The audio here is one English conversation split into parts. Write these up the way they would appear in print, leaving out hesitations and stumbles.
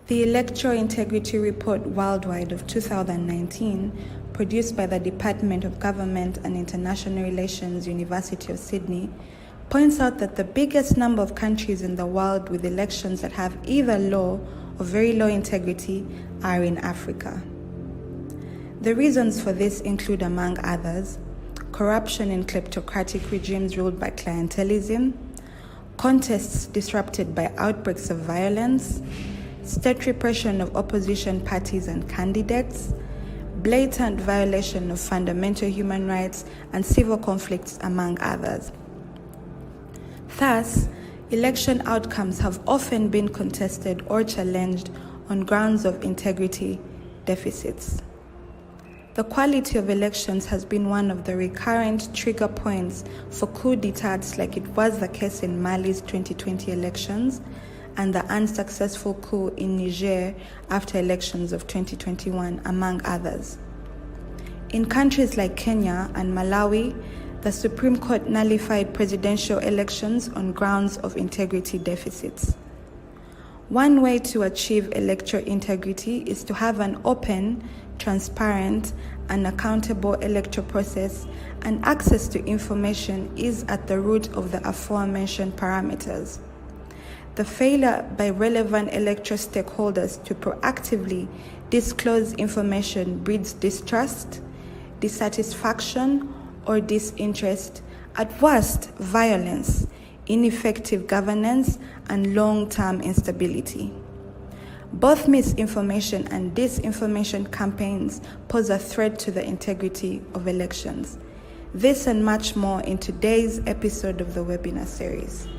The Electoral Integrity Report Worldwide of 2019, produced by the Department of Government and International Relations, University of Sydney, points out that the biggest number of countries in the world with elections that have either low or very low integrity are in Africa. The reasons for this include, among others, corruption in kleptocratic regimes ruled by clientelism, contests disrupted by outbreaks of violence, state repression of opposition parties and candidates, blatant violation of fundamental human rights, and civil conflicts, among others. Thus, election outcomes have often been contested or challenged on grounds of integrity deficits. The quality of elections has been one of the recurrent trigger points for coup d'etats, like it was the case in Mali's 2020 elections and the unsuccessful coup in Niger after elections of 2021, among others. In countries like Kenya and Malawi, the Supreme Court nullified presidential elections on grounds of integrity deficits. One way to achieve electoral integrity is to have an open, transparent, and accountable electoral process, and access to information is at the root of the aforementioned parameters. The failure by relevant electoral stakeholders to proactively disclose information breeds distrust, dissatisfaction, or disinterest, at worst, violence, ineffective governance, and long-term instability. Both misinformation and disinformation campaigns pose a threat to the integrity of elections. This and much more in today's episode of the webinar series.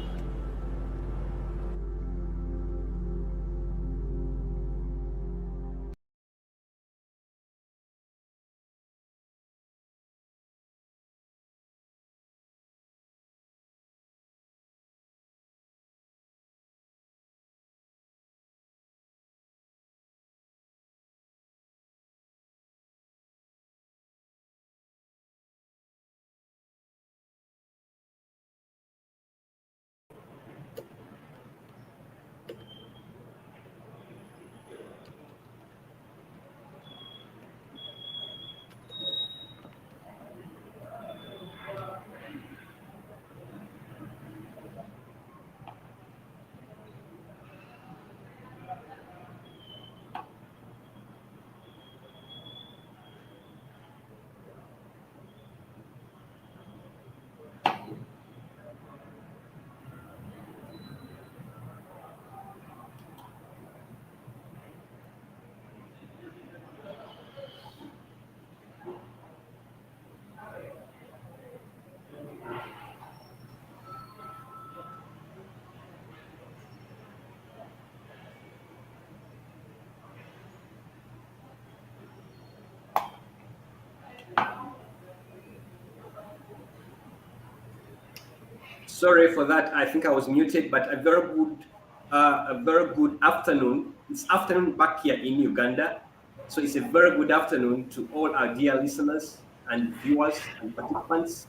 Sorry for that. I think I was muted, but a very good afternoon. It's afternoon back here in Uganda. So it's a very good afternoon to all our dear listeners and viewers and participants.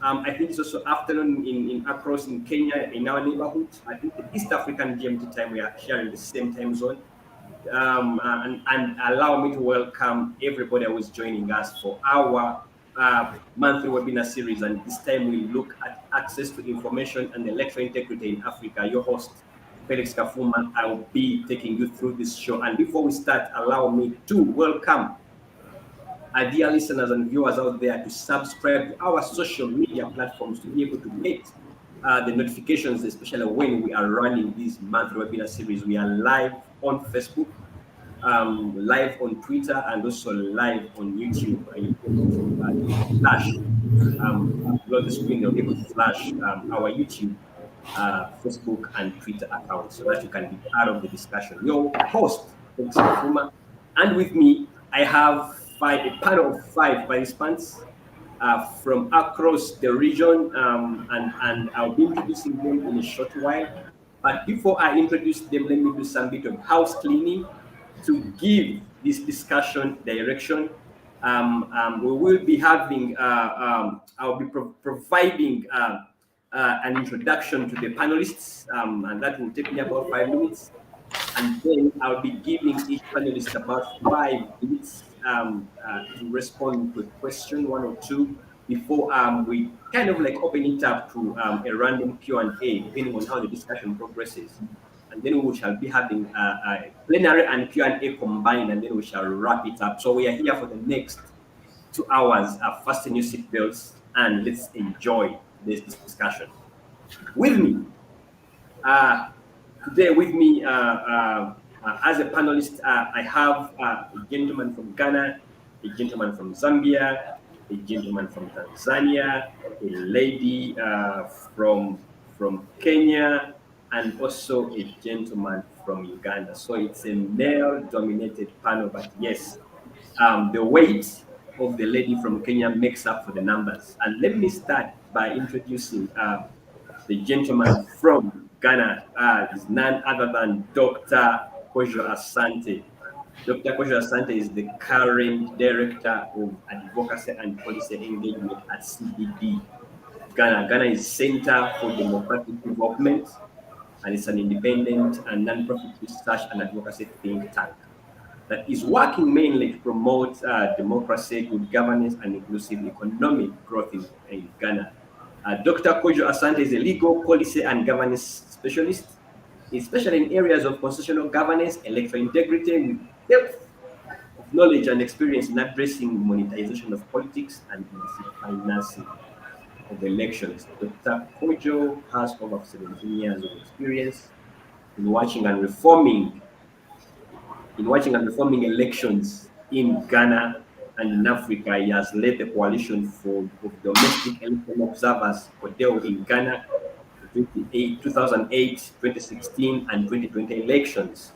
I think it's also afternoon in across in Kenya, in our neighborhood. I think the East African GMT time, we are sharing the same time zone. And allow me to welcome everybody who is joining us for our monthly webinar series. And this time we look at access to information and electoral integrity in Africa. Your host, Felix Kafuma, I will be taking you through this show. And before we start, allow me to welcome our dear listeners and viewers out there to subscribe to our social media platforms to be able to get the notifications, especially when we are running this monthly webinar series. We are live on Facebook, live on Twitter, and also live on YouTube. You're able to flash below the screen. You're able to flash our YouTube, Facebook, and Twitter accounts so that you can be part of the discussion. Your host, Felix Kafuma, and with me, I have a panel of 5 participants from across the region, and I'll be introducing them in a short while. But before I introduce them, let me do some bit of house cleaning to give this discussion direction. We will be having, I'll be providing an introduction to the panelists, and that will take me about 5 minutes. and then I'll be giving each panelist about 5 minutes to respond to a question, one or two, before we kind of like open it up to a random Q&A, depending on how the discussion progresses. And then we shall be having a plenary and Q&A combined, and then we shall wrap it up. So we are here for the next 2 hours. Fasten your seatbelts and let's enjoy this discussion. With me, today with me as a panelist, I have a gentleman from Ghana, a gentleman from Zambia, a gentleman from Tanzania, a lady from Kenya, and also a gentleman from Uganda. So it's a male-dominated panel, but yes, the weight of the lady from Kenya makes up for the numbers. And let me start by introducing the gentleman from Ghana is none other than Dr. Kojo Asante. Dr. Kojo Asante is the current Director of Advocacy and Policy Engagement at CDD Ghana. Ghana is Center for Democratic Development, and it's an independent and non-profit research and advocacy think tank that is working mainly to promote democracy, good governance, and inclusive economic growth in Ghana. Dr. Kojo Asante is a legal policy and governance specialist, especially in areas of constitutional governance, electoral integrity, with depth of knowledge and experience in addressing monetization of politics and illicit financing of elections. Dr. Kojo has over 17 years of experience in watching and reforming elections in Ghana and in Africa. He has led the coalition of domestic election observers CODEO in Ghana, 2008, 2016, and 2020 elections.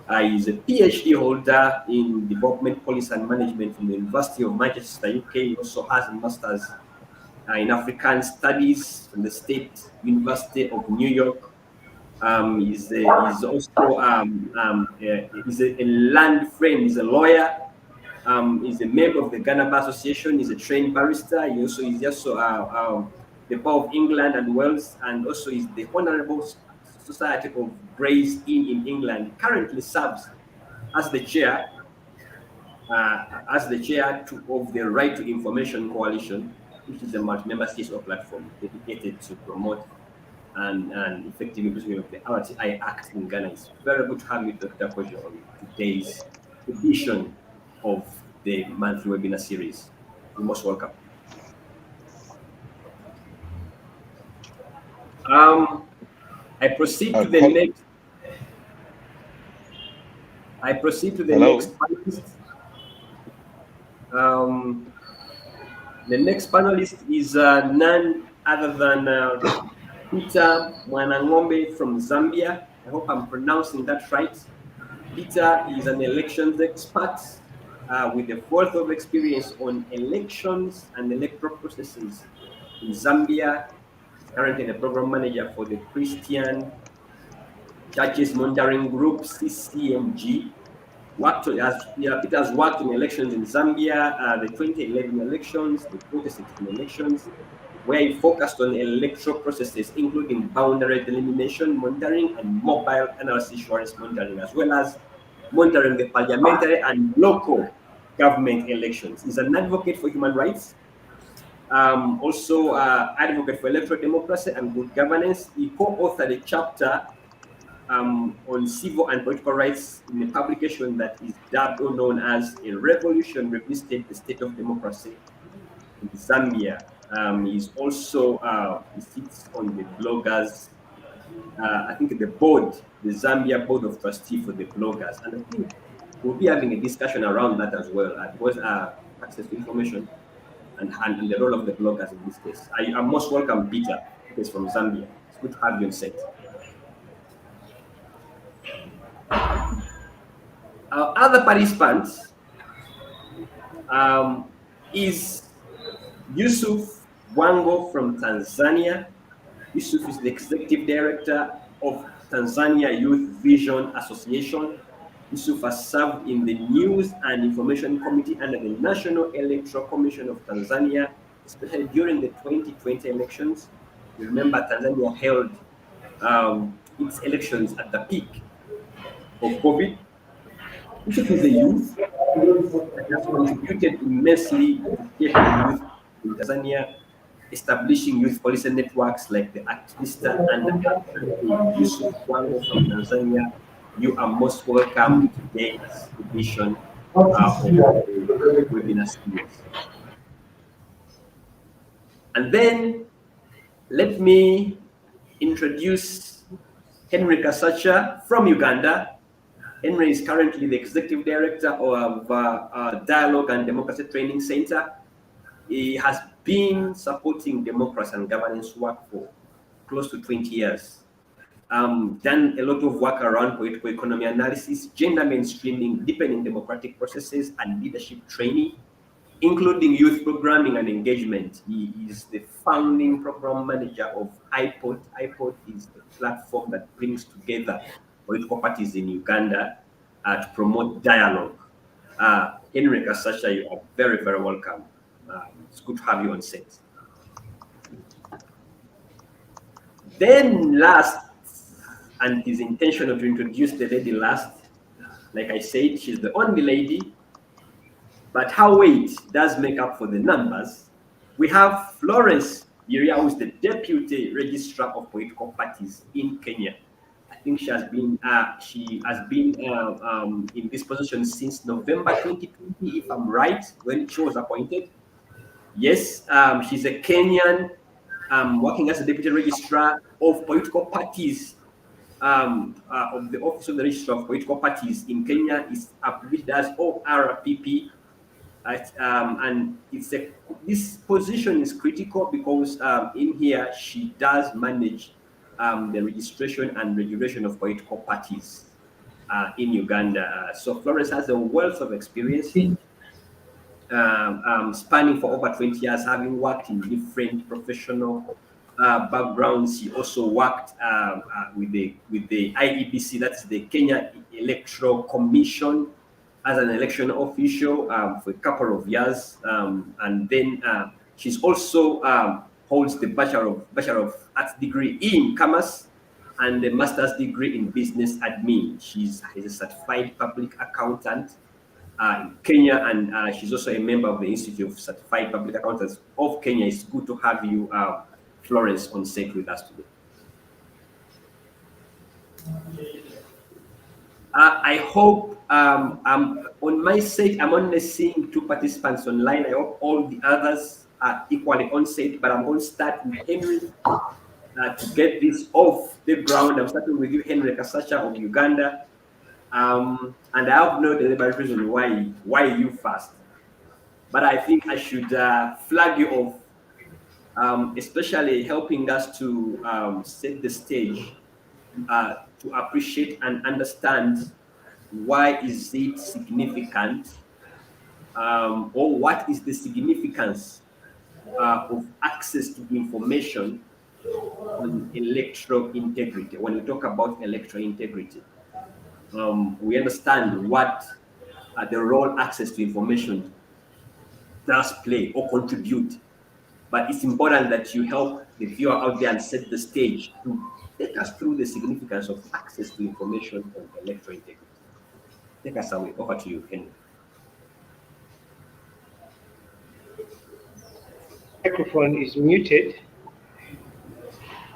He is a PhD holder in development policy and management from the University of Manchester, UK. He also has a master's in African studies from the State University of New York. He's also he's a land friend. He's a lawyer. He's a member of the Ghana Bar Association. He's a trained barrister. He's also the Bar of England and Wales, and also is the Honourable Society of Gray's Inn in England. He currently serves as the chair of the Right to Information Coalition, which is a multi-member CSO platform dedicated to promote and effective implementation of the RTI Act in Ghana. It's very good to have you, Dr. Kojo, on today's edition of the monthly webinar series. You're most welcome. I proceed to the next. I proceed to the next panelist. The next panelist is none other than Peter Mwanangombe from Zambia. I hope I'm pronouncing that right. Peter is an elections expert with a wealth of experience on elections and electoral processes in Zambia. He's currently the program manager for the Christian Churches Monitoring Group, CCMG. Peter has worked in elections in Zambia, the 2011 elections, the 2016 elections, where he focused on electoral processes, including boundary delimitation monitoring and mobile NRC assurance monitoring, as well as monitoring the parliamentary and local government elections. He's an advocate for human rights, also advocate for electoral democracy and good governance. He co-authored a chapter on civil and political rights in a publication that is dubbed or known as A Revolution Revisited the State of Democracy in Zambia. He's also, he sits on the bloggers, I think the board, the Zambia Board of Trustees for the bloggers. And I think we'll be having a discussion around that as well, because access to information and the role of the bloggers in this case. I'm most welcome, Peter, who's from Zambia. It's good to have you on set. Our other participants is Yusuf Wango from Tanzania. Yusuf is the Executive Director of Tanzania Youth Vision Association. Yusuf has served in the News and Information Committee under the National Electoral Commission of Tanzania, especially during the 2020 elections. You remember Tanzania held its elections at the peak of COVID. Yusuf is a youth that has contributed immensely to shaping youth in Tanzania, establishing youth policy networks like the Activista and the Activist. Yusuf Wango from Tanzania, you are most welcome to today's edition of the webinar series. And then let me introduce Henry Kasacha from Uganda. Henry is currently the Executive Director of Dialogue and Democracy Training Center. He has been supporting democracy and governance work for close to 20 years. Done a lot of work around political economy analysis, gender mainstreaming, deepening democratic processes, and leadership training, including youth programming and engagement. He is the founding program manager of iPod. iPod is the platform that brings together political parties in Uganda to promote dialogue. Henry Kasacha, you are very, very welcome. It's good to have you on set. Then last, and his intention to introduce the lady last, like I said, she's the only lady, but her weight does make up for the numbers. We have Florence Yiria, who is the Deputy Registrar of Political Parties in Kenya. I think she has been in this position since November 2020, if I'm right, when she was appointed. Yes, she's a Kenyan working as a Deputy Registrar of Political Parties of the Office of the Registrar of Political Parties in Kenya. Is abbreviated as ORPP. And this position is critical because in here she does manage the registration and regulation of political parties in Uganda. So Florence has a wealth of experience spanning for over 20 years, having worked in different professional backgrounds. She also worked with the IEBC, that's the Kenya Electoral Commission, as an election official for a couple of years, and then she's also holds the Bachelor of Arts degree in Commerce and the Master's degree in Business Admin. She's a certified public accountant in Kenya, and she's also a member of the Institute of Certified Public Accountants of Kenya. It's good to have you, Florence, on set with us today. I hope on my site, I'm only seeing 2 participants online. I hope all the others are equally on site, but I'm going to start with Henry to get this off the ground. I'm starting with you, Henry Kasacha of Uganda. And I have no deliberate reason why you first. But I think I should flag you off, especially helping us to set the stage to appreciate and understand why is it significant, or what is the significance of access to information on electoral integrity. When we talk about electoral integrity, we understand what the role access to information does play or contribute, but it's important that you help the viewer out there and set the stage to take us through the significance of access to information on electoral integrity. Take us away. Over to you, Henry. Microphone is muted.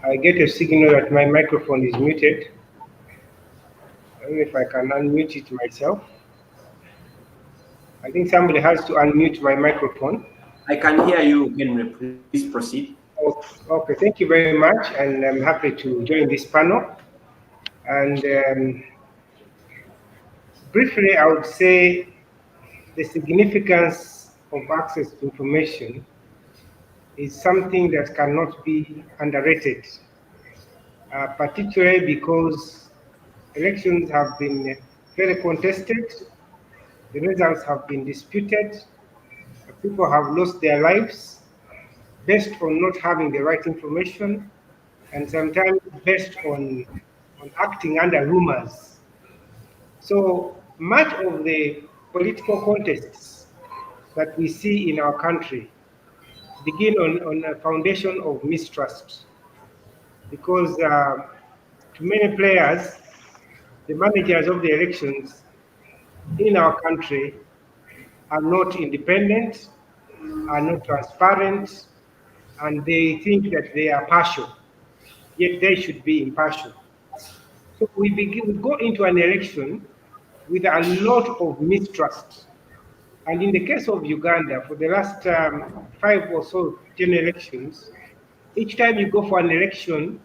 I get a signal that my microphone is muted. I don't know if I can unmute it myself. I think somebody has to unmute my microphone. I can hear you, Henry. Please proceed. Okay, thank you very much, and I'm happy to join this panel. And briefly, I would say the significance of access to information is something that cannot be underrated, particularly because elections have been very contested, the results have been disputed, people have lost their lives based on not having the right information, and sometimes based on acting under rumors. So much of the political contests that we see in our country begin on a foundation of mistrust, because to many players, the managers of the elections in our country are not independent, are not transparent, and they think that they are partial, yet they should be impartial. So we go into an election with a lot of mistrust. And in the case of Uganda, for the last 5 or so general elections, each time you go for an election,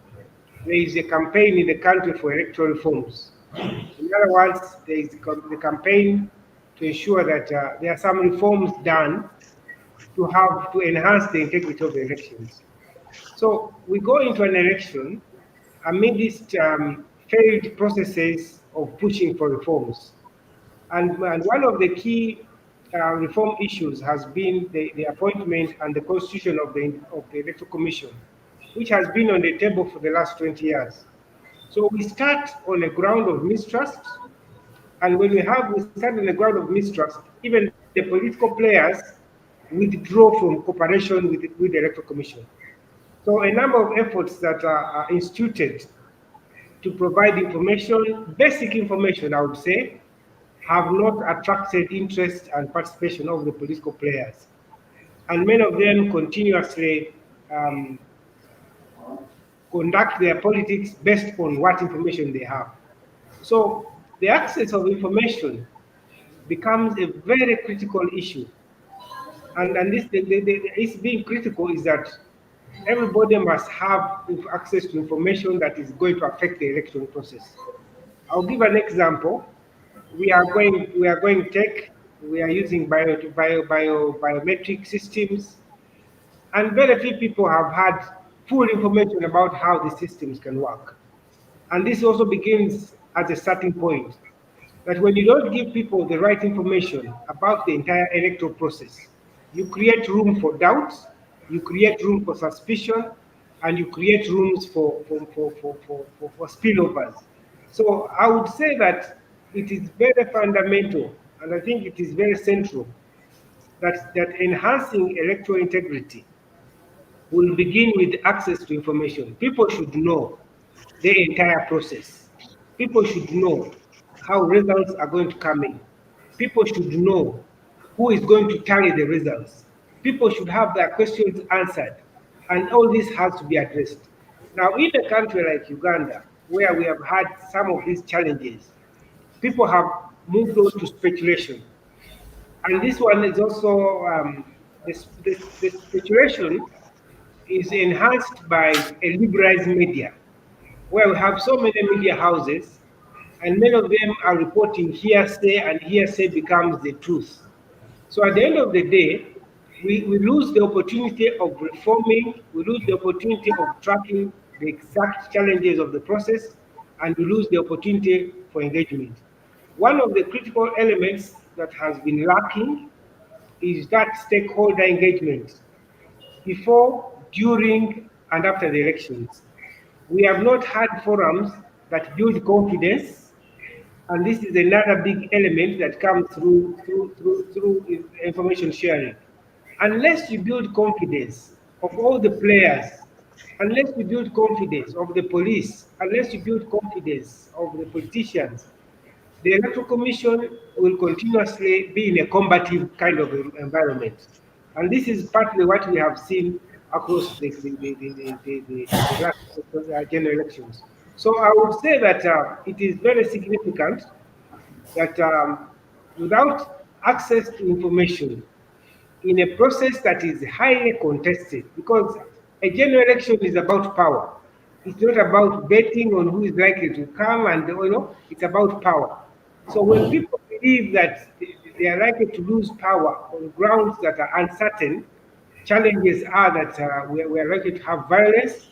there is a campaign in the country for electoral reforms. In other words, there is the campaign to ensure that there are some reforms done to enhance the integrity of the elections. So we go into an election amidst failed processes of pushing for reforms. And one of the key reform issues has been the appointment and the constitution of the Electoral Commission, which has been on the table for the last 20 years. So we start on a ground of mistrust, and when we start on a ground of mistrust, even the political players withdraw from cooperation with the Electoral Commission. So a number of efforts that are instituted to provide information, basic information, I would say, have not attracted interest and participation of the political players. And many of them continuously conduct their politics based on what information they have. So the access of information becomes a very critical issue. And this it's being critical is that everybody must have access to information that is going to affect the election process. I'll give an example. We are going tech. We are using biometric systems, and very few people have had full information about how the systems can work. And this also begins at a starting point that when you don't give people the right information about the entire electoral process, you create room for doubt, you create room for suspicion, and you create rooms for spillovers. So I would say that it is very fundamental, and I think it is very central, that enhancing electoral integrity will begin with access to information. People should know the entire process. People should know how results are going to come in. People should know who is going to tally the results. People should have their questions answered, and all this has to be addressed. Now, in a country like Uganda, where we have had some of these challenges, people have moved on to speculation. And this one is also, the speculation is enhanced by a liberalized media, where we have so many media houses, and many of them are reporting hearsay, and hearsay becomes the truth. So at the end of the day, we lose the opportunity of reforming, we lose the opportunity of tracking the exact challenges of the process, and we lose the opportunity for engagement. One of the critical elements that has been lacking is that stakeholder engagement before, during, and after the elections. We have not had forums that build confidence, and this is another big element that comes through information sharing. Unless you build confidence of all the players, unless you build confidence of the police, unless you build confidence of the politicians, the Electoral Commission will continuously be in a combative kind of environment. And this is partly what we have seen across the last general elections. So I would say that it is very significant that without access to information in a process that is highly contested, because a general election is about power. It's not about betting on who is likely to come, and it's about power. So when people believe that they are likely to lose power on grounds that are uncertain, challenges are that we are likely to have violence,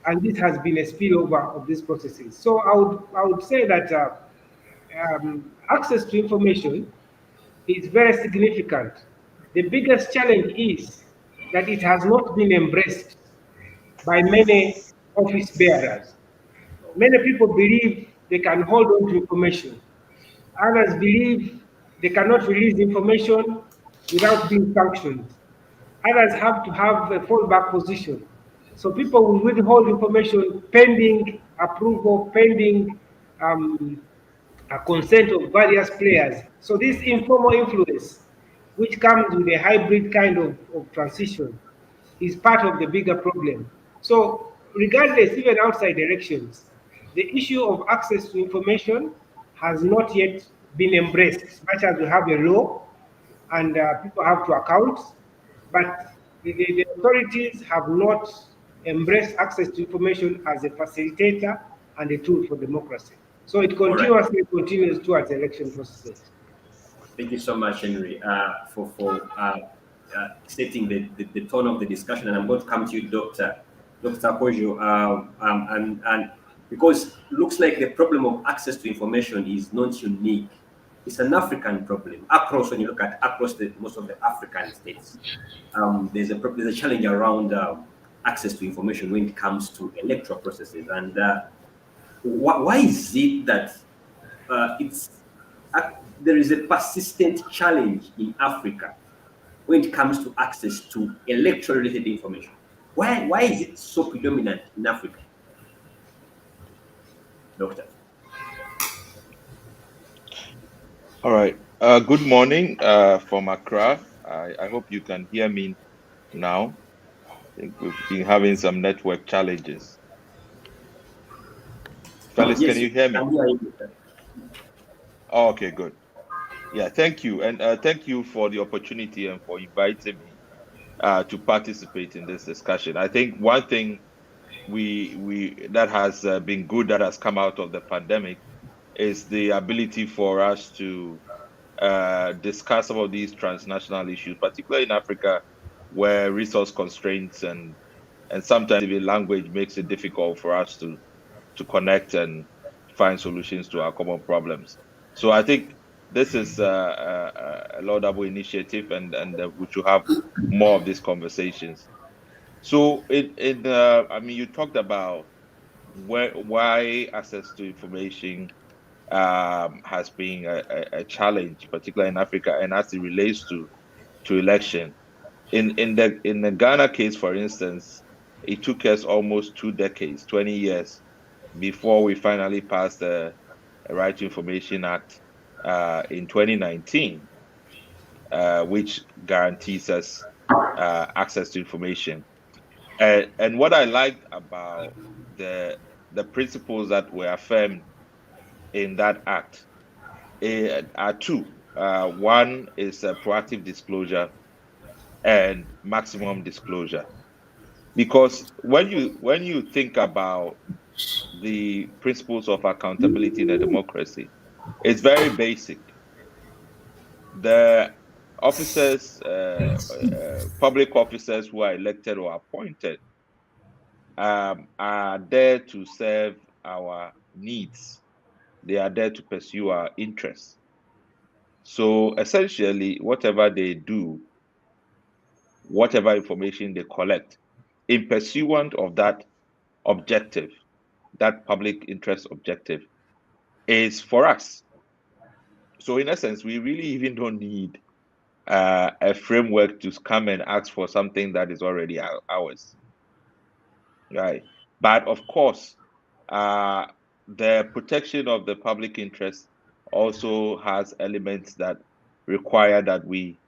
and this has been a spillover of these processes. So I would say that access to information is very significant. The biggest challenge is that it has not been embraced by many office bearers. Many people believe they can hold on to information. Others believe they cannot release information without being sanctioned. Others have to have a fallback position. So people will withhold information pending approval, pending consent of various players. So this informal influence, which comes with a hybrid kind of transition, is part of the bigger problem. So regardless, even outside elections, the issue of access to information has not yet been embraced, as much as we have a law and people have to account, but the authorities have not embraced access to information as a facilitator and a tool for democracy. So it All right. continues towards election processes. Thank you so much, Henry, for setting the tone of the discussion. And I'm going to come to you, Dr. Kojo, and because looks like the problem of access to information is not unique. It's an African problem. Across, when you look at across most of the African states, there's a challenge around access to information when it comes to electoral processes. And why is it that there is a persistent challenge in Africa when it comes to access to electoral related information? Why is it so predominant in Africa? Doctor. All right. Good morning from Accra. I hope you can hear me now. I think we've been having some network challenges. Felix, Yes, can you hear me? I'm hearing you, sir. Oh, okay, good. Yeah, thank you. And thank you for the opportunity and for inviting me to participate in this discussion. I think one thing we that has been good that has come out of the pandemic is the ability for us to discuss some of these transnational issues, particularly in Africa, where resource constraints and sometimes even language makes it difficult for us to connect and find solutions to our common problems. So I think this is a laudable initiative, and we should have more of these conversations. So I mean, you talked about why access to information has been a challenge, particularly in Africa, and as it relates to election. In the Ghana case, for instance, it took us almost 2 decades, 20 years, before we finally passed the Right to Information Act in 2019, which guarantees us access to information. And what I liked about the principles that were affirmed in that act are two. One is proactive disclosure and maximum disclosure. Because when you think about the principles of accountability in a democracy, it's very basic. The officers, public officers who are elected or appointed, are there to serve our needs. They are there to pursue our interests. So essentially, whatever they do, whatever information they collect, in pursuant of that objective, that public interest objective, is for us. So in essence, we really even don't need a framework to come and ask for something that is already ours, right? But of course, the protection of the public interest also has elements that require that we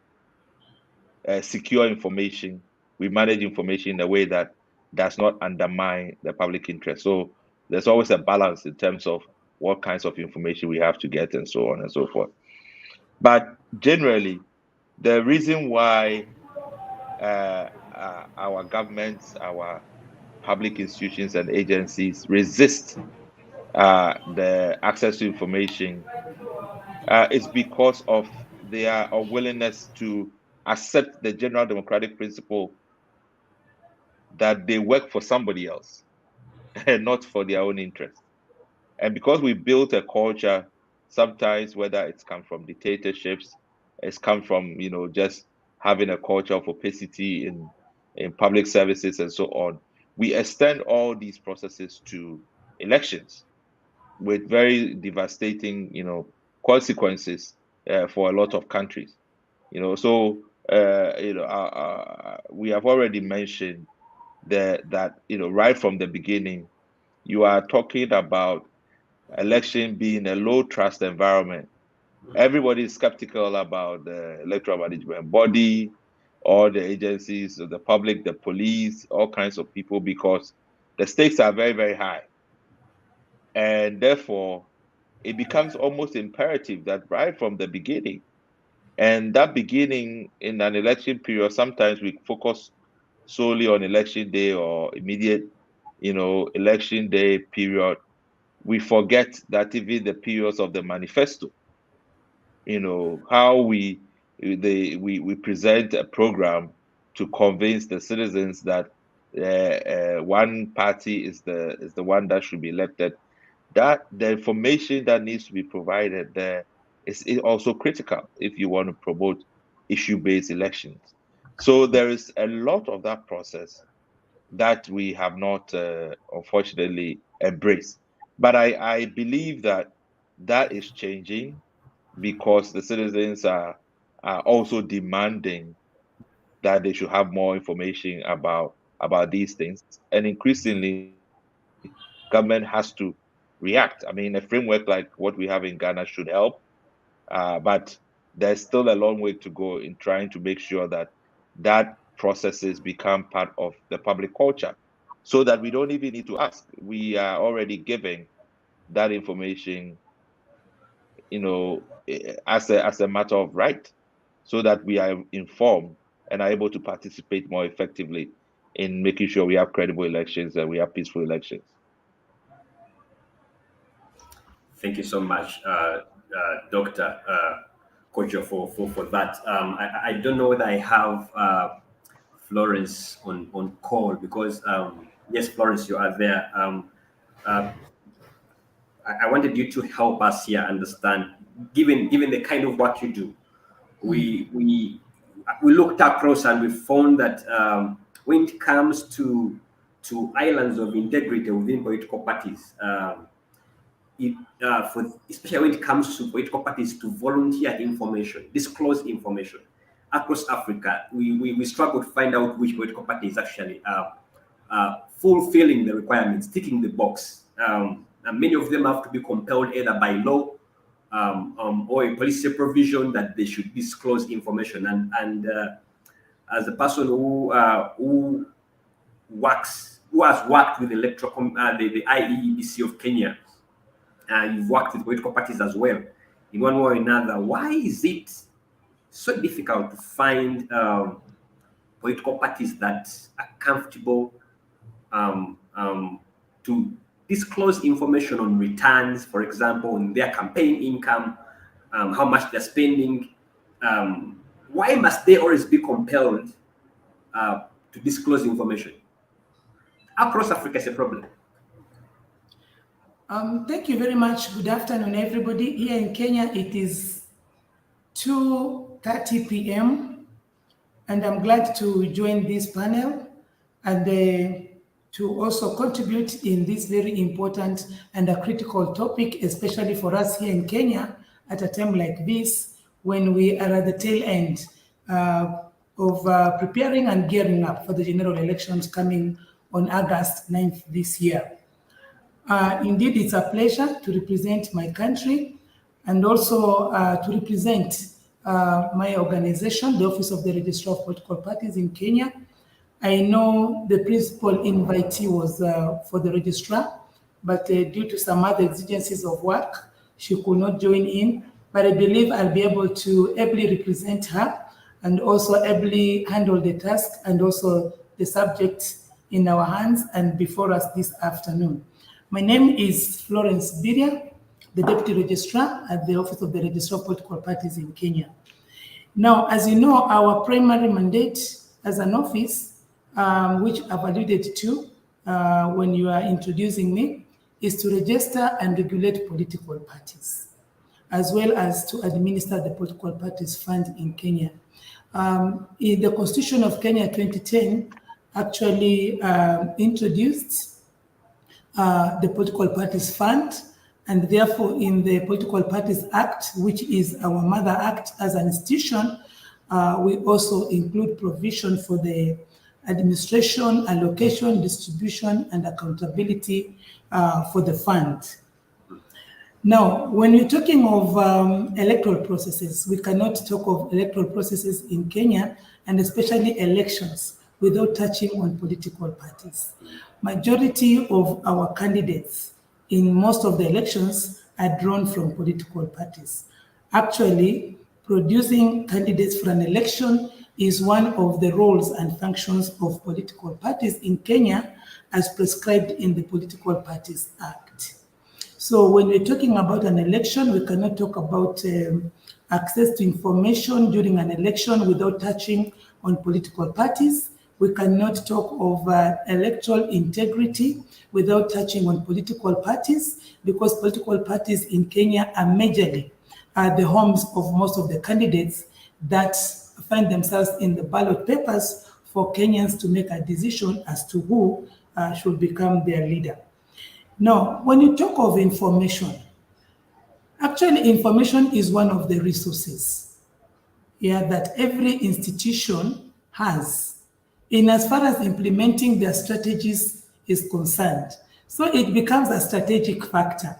secure information, we manage information in a way that does not undermine the public interest. So there's always a balance in terms of what kinds of information we have to get and so on and so forth. But generally, the reason why our governments, our public institutions and agencies resist the access to information is because of their unwillingness to accept the general democratic principle that they work for somebody else and not for their own interest. And because we built a culture, sometimes whether it's come from dictatorships, it's come from just having a culture of opacity in public services and so on, we extend all these processes to elections with very devastating consequences for a lot of countries. So we have already mentioned that right from the beginning, you are talking about election being a low trust environment. Everybody is skeptical about the electoral management body, all the agencies, the public, the police, all kinds of people, because the stakes are very, very high. And therefore, it becomes almost imperative that right from the beginning, and that beginning in an election period, sometimes we focus solely on election day or immediate, election day period. We forget that even the periods of the manifesto, how we present a program to convince the citizens that one party is the one that should be elected, that the information that needs to be provided there is also critical if you want to promote issue-based elections. So there is a lot of that process that we have not unfortunately embraced. But I believe that is changing, because the citizens are also demanding that they should have more information about these things, and increasingly government has to react. I mean, a framework like what we have in Ghana should help, but there's still a long way to go in trying to make sure that processes become part of the public culture, so that we don't even need to ask. We are already giving that information, as a matter of right, so that we are informed and are able to participate more effectively in making sure we have credible elections and we have peaceful elections. Thank you so much, Dr. Kojo, for that. I don't know whether I have Florence on call, because yes, Florence, you are there. I wanted you to help us here understand, given the kind of work you do, we looked across and we found that when it comes to islands of integrity within political parties, especially when it comes to political parties to volunteer information, disclose information across Africa, we struggle to find out which political party is actually fulfilling the requirements, ticking the box. And many of them have to be compelled either by law or a policy provision that they should disclose information. And as a person who has worked with the IEBC of Kenya, you've worked with political parties as well, in one way or another, why is it so difficult to find political parties that are comfortable to disclose information on returns, for example, on their campaign income, how much they're spending? Why must they always be compelled to disclose information? Across Africa is a problem. Thank you very much. Good afternoon, everybody. Here in Kenya, it is 2:30 p.m. and I'm glad to join this panel and to also contribute in this very important and a critical topic, especially for us here in Kenya at a time like this, when we are at the tail end of preparing and gearing up for the general elections coming on August 9th this year. Indeed, it's a pleasure to represent my country and also to represent my organization, the Office of the Registrar of Political Parties in Kenya. I know the principal invitee was for the registrar, but due to some other exigencies of work, she could not join in. But I believe I'll be able to ably represent her and also ably handle the task and also the subject in our hands and before us this afternoon. My name is Florence Biria, the Deputy Registrar at the Office of the Registrar of Political Parties in Kenya. Now, as you know, our primary mandate as an office, which I've alluded to when you are introducing me, is to register and regulate political parties, as well as to administer the Political Parties Fund in Kenya. In the Constitution of Kenya 2010 actually introduced the Political Parties Fund, and therefore in the Political Parties Act, which is our mother act as an institution, we also include provision for the administration, allocation, distribution, and accountability for the fund. Now, when we're talking of electoral processes, we cannot talk of electoral processes in Kenya, and especially elections, without touching on political parties. Majority of our candidates in most of the elections are drawn from political parties. Actually, producing candidates for an election is one of the roles and functions of political parties in Kenya, as prescribed in the Political Parties Act. So when we're talking about an election, we cannot talk about access to information during an election without touching on political parties. We cannot talk of electoral integrity without touching on political parties, because political parties in Kenya are majorly the homes of most of the candidates that find themselves in the ballot papers for Kenyans to make a decision as to who should become their leader. Now, when you talk of information, actually information is one of the resources that every institution has in as far as implementing their strategies is concerned. So it becomes a strategic factor.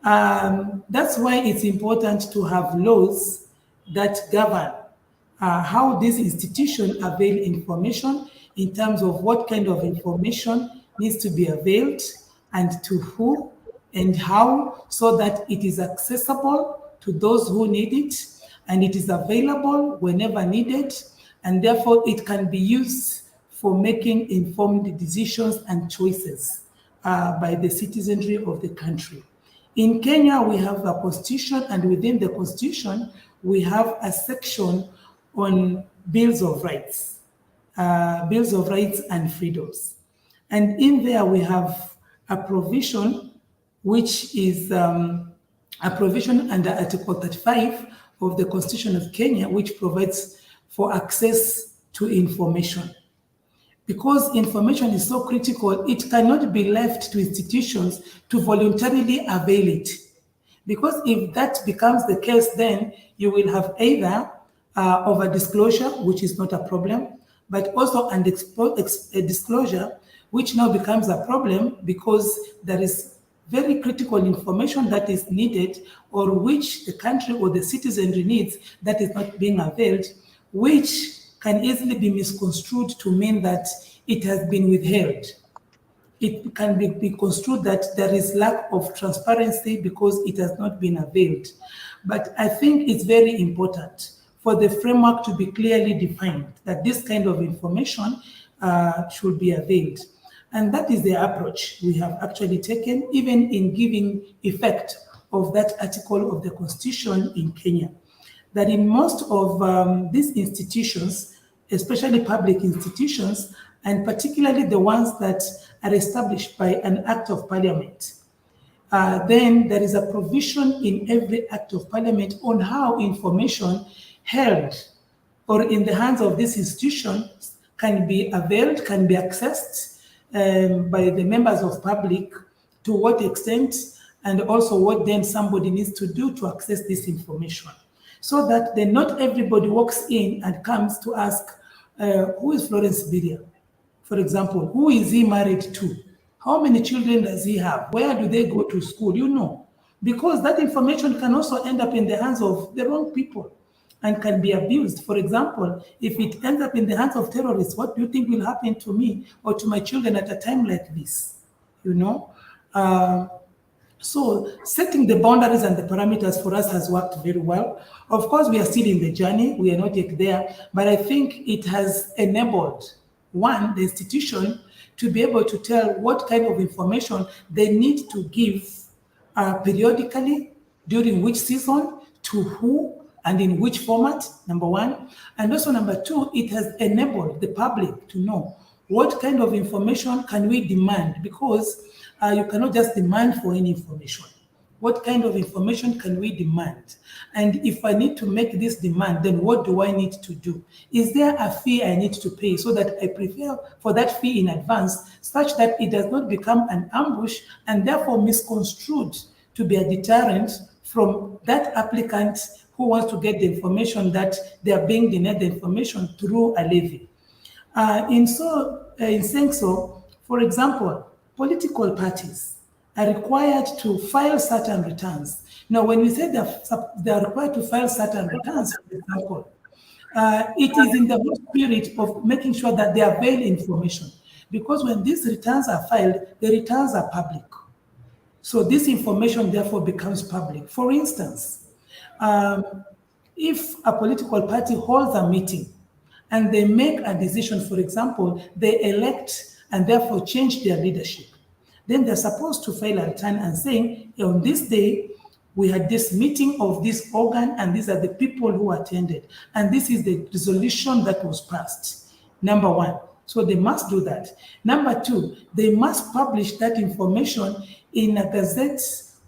That's why it's important to have laws that govern how these institutions avail information in terms of what kind of information needs to be availed and to who and how, so that it is accessible to those who need it and it is available whenever needed, and therefore it can be used for making informed decisions and choices by the citizenry of the country. In Kenya, we have a constitution, and within the constitution, we have a section on bills of rights and freedoms. And in there, we have a provision, which is a provision under Article 35 of the Constitution of Kenya, which provides for access to information. Because information is so critical, it cannot be left to institutions to voluntarily avail it. Because if that becomes the case, then you will have either over disclosure, which is not a problem, but also a disclosure, which now becomes a problem because there is very critical information that is needed, or which the country or the citizenry needs, that is not being availed, which can easily be misconstrued to mean that it has been withheld. It can be construed that there is lack of transparency because it has not been availed. But I think it's very important for the framework to be clearly defined, that this kind of information should be availed. And that is the approach we have actually taken, even in giving effect of that article of the Constitution in Kenya. That in most of these institutions, especially public institutions, and particularly the ones that are established by an act of parliament, then there is a provision in every act of parliament on how information held or in the hands of these institutions can be availed, can be accessed by the members of public, to what extent, and also what then somebody needs to do to access this information. So that then not everybody walks in and comes to ask, who is Florence Biria? For example, who is he married to? How many children does he have? Where do they go to school? You know, because that information can also end up in the hands of the wrong people and can be abused. For example, if it ends up in the hands of terrorists, what do you think will happen to me or to my children at a time like this? You know? So setting the boundaries and the parameters for us has worked very well. Of course, we are still in the journey. We are not yet there, but I think it has enabled, one, the institution to be able to tell what kind of information they need to give periodically, during which season, to who, and in which format, number one. And also number two, it has enabled the public to know what kind of information can we demand, because you cannot just demand for any information. What kind of information can we demand? And if I need to make this demand, then what do I need to do? Is there a fee I need to pay so that I prepare for that fee in advance, such that it does not become an ambush and therefore misconstrued to be a deterrent from that applicant who wants to get the information that they are being denied the information through a levy. In saying so, for example, political parties are required to file certain returns. Now, when we say they are required to file certain returns, for example, it is in the whole spirit of making sure that they avail information. Because when these returns are filed, the returns are public. So this information therefore becomes public. For instance, if a political party holds a meeting and they make a decision, for example, they elect and therefore change their leadership, then they're supposed to file a return and saying, on this day, we had this meeting of this organ and these are the people who attended. And this is the resolution that was passed. Number one. So they must do that. Number two, they must publish that information in a gazette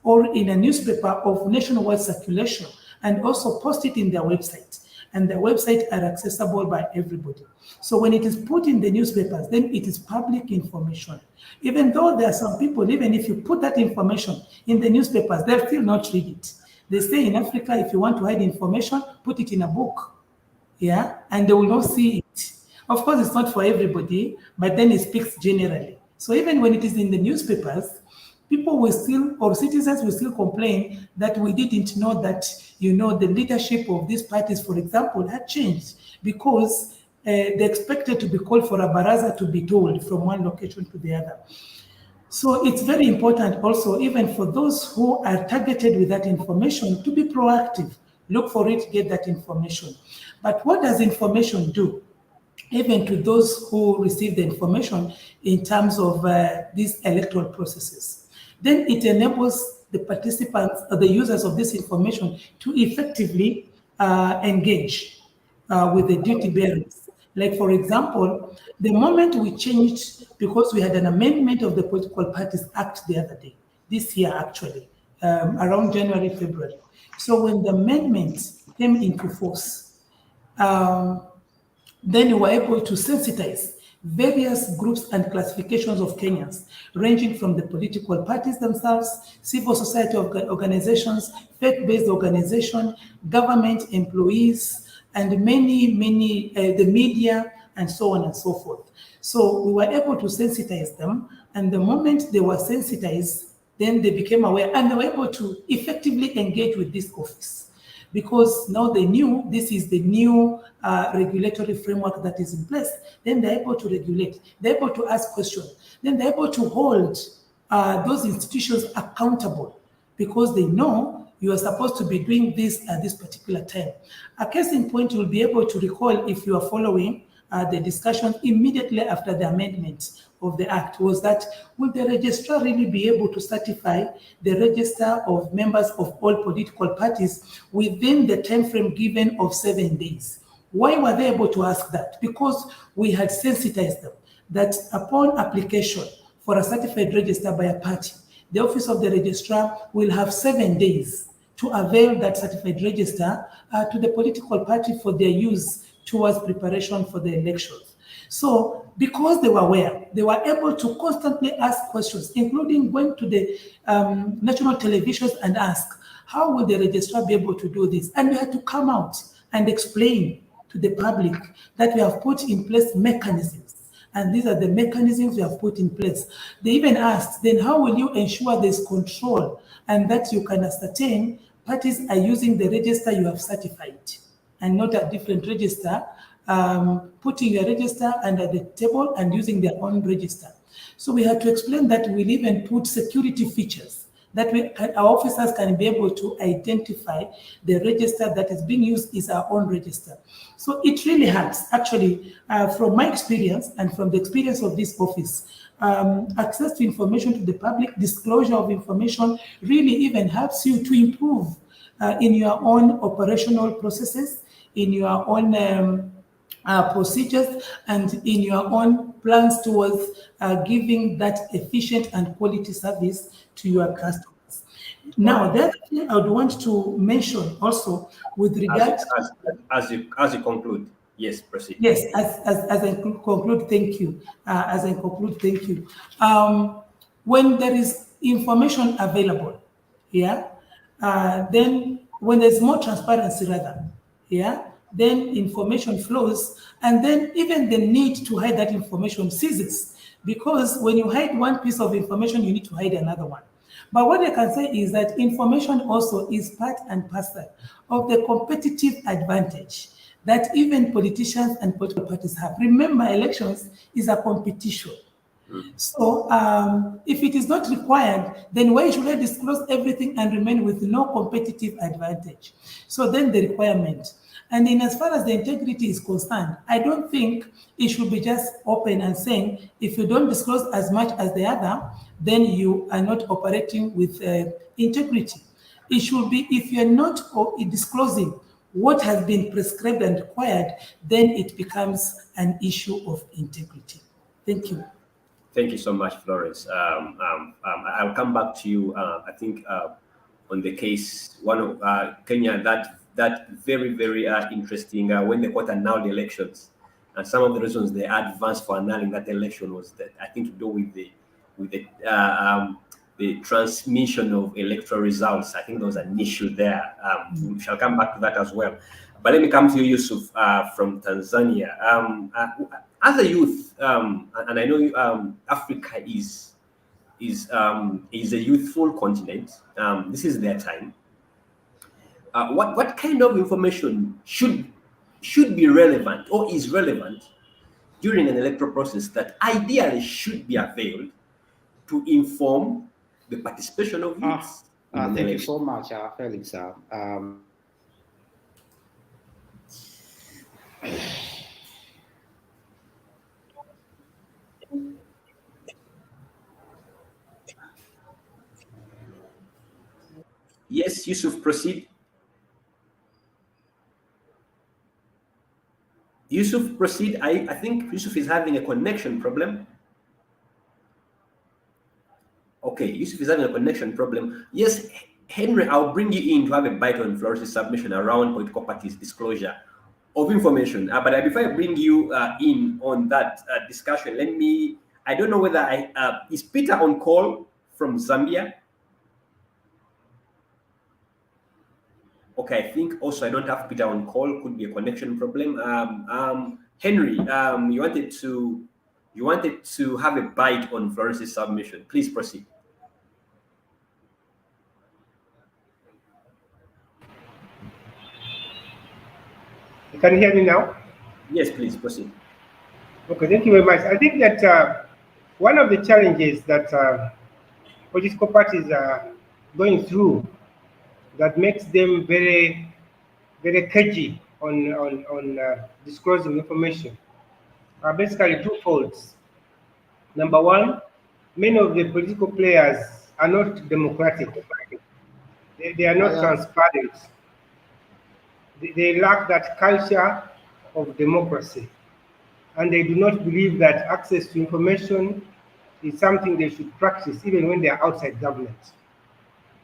or in a newspaper of nationwide circulation and also post it in their website. And the website are accessible by everybody. So when it is put in the newspapers, then it is public information. Even though there are some people, even if you put that information in the newspapers, they'll still not read it. They say in Africa, if you want to hide information, put it in a book. Yeah, and they will not see it. Of course, it's not for everybody, but then it speaks generally. So even when it is in the newspapers, people will still, or citizens will still complain that we didn't know that, the leadership of these parties, for example, had changed because they expected to be called for a baraza to be told from one location to the other. So it's very important also, even for those who are targeted with that information, to be proactive. Look for it, get that information. But what does information do? Even to those who receive the information in terms of these electoral processes. Then it enables the participants, or the users of this information to effectively engage with the duty bearers. Like, for example, the moment we changed, because we had an amendment of the Political Parties Act the other day, this year actually, around January, February. So when the amendment came into force, then we were able to sensitize various groups and classifications of Kenyans, ranging from the political parties themselves, civil society organizations, faith-based organizations, government employees, and many, the media, and so on and so forth. So we were able to sensitize them, and the moment they were sensitized, then they became aware, and they were able to effectively engage with this office. Because now they knew this is the new regulatory framework that is in place, then they're able to regulate, they're able to ask questions, then they're able to hold those institutions accountable because they know you are supposed to be doing this at this particular time. A case in point, you'll be able to recall if you are following the discussion immediately after the amendment of the Act was that will the registrar really be able to certify the register of members of all political parties within the time frame given of 7 days? Why were they able to ask that? Because we had sensitized them that upon application for a certified register by a party, the office of the registrar will have 7 days to avail that certified register to the political party for their use towards preparation for the elections. So because they were aware, they were able to constantly ask questions, including going to the national televisions and ask, how will the registrar be able to do this? And we had to come out and explain to the public that we have put in place mechanisms. And these are the mechanisms we have put in place. They even asked, then how will you ensure there's control and that you can ascertain parties are using the register you have certified and not a different register, putting your register under the table and using their own register. So we had to explain that we'll even put security features that our officers can be able to identify the register that is being used is our own register. So it really helps, actually, from my experience and from the experience of this office, access to information to the public, disclosure of information really even helps you to improve in your own operational processes, in your own procedures, and in your own plans towards giving that efficient and quality service to your customers. Now, the other thing I would want to mention also with regard as you conclude. Yes, proceed. Yes, as I conclude, thank you. When there is information available, then when there's more transparency rather, then information flows, and then even the need to hide that information ceases. Because when you hide one piece of information, you need to hide another one. But what I can say is that information also is part and parcel of the competitive advantage that even politicians and political parties have. Remember, elections is a competition. So if it is not required, then why should I disclose everything and remain with no competitive advantage? So then the requirement. And in as far as the integrity is concerned, I don't think it should be just open and saying, if you don't disclose as much as the other, then you are not operating with integrity. It should be, if you're not disclosing what has been prescribed and required, then it becomes an issue of integrity. Thank you. Thank you so much, Florence. I'll come back to you. I think on the case one of Kenya, that very interesting when the court annulled the elections, and some of the reasons they advanced for annulling that election was that I think to do with the transmission of electoral results. I think there was an issue there. We shall come back to that as well. But let me come to you, Yusuf, from Tanzania. As a youth, and I know Africa is a youthful continent. This is their time. What kind of information should be relevant or is relevant during an electoral process that ideally should be availed to inform the participation of youths? Thank you so much, Felix. Yes, Yusuf, proceed. Yusuf, proceed. I think Yusuf is having a connection problem. Okay, Yusuf is having a connection problem. Yes, Henry, I'll bring you in to have a bite on Florence's submission around political parties' disclosure of information. But before I bring you in on that discussion, I don't know whether is Peter on call from Zambia? Okay, I think also I don't have Peter on call. Could be a connection problem. Henry, you wanted to have a bite on Florence's submission. Please proceed. Can you hear me now? Yes, please proceed. Okay, thank you very much. I think that one of the challenges that political parties are going through that makes them very cagey on disclosing information are basically two folds. Number one, many of the political players are not democratic. They are not transparent. They lack that culture of democracy, and they do not believe that access to information is something they should practice even when they are outside government.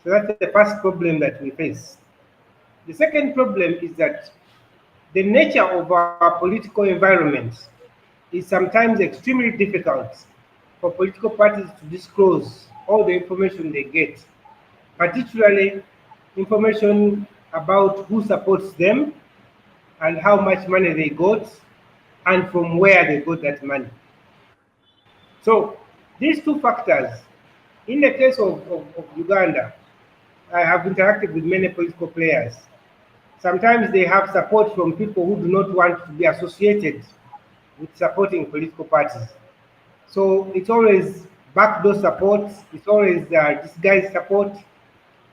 So that's the first problem that we face. The second problem is that the nature of our political environment is sometimes extremely difficult for political parties to disclose all the information they get, particularly information about who supports them and how much money they got and from where they got that money. So these two factors, in the case of Uganda, I have interacted with many political players. Sometimes they have support from people who do not want to be associated with supporting political parties. So it's always backdoor support, it's always disguised support.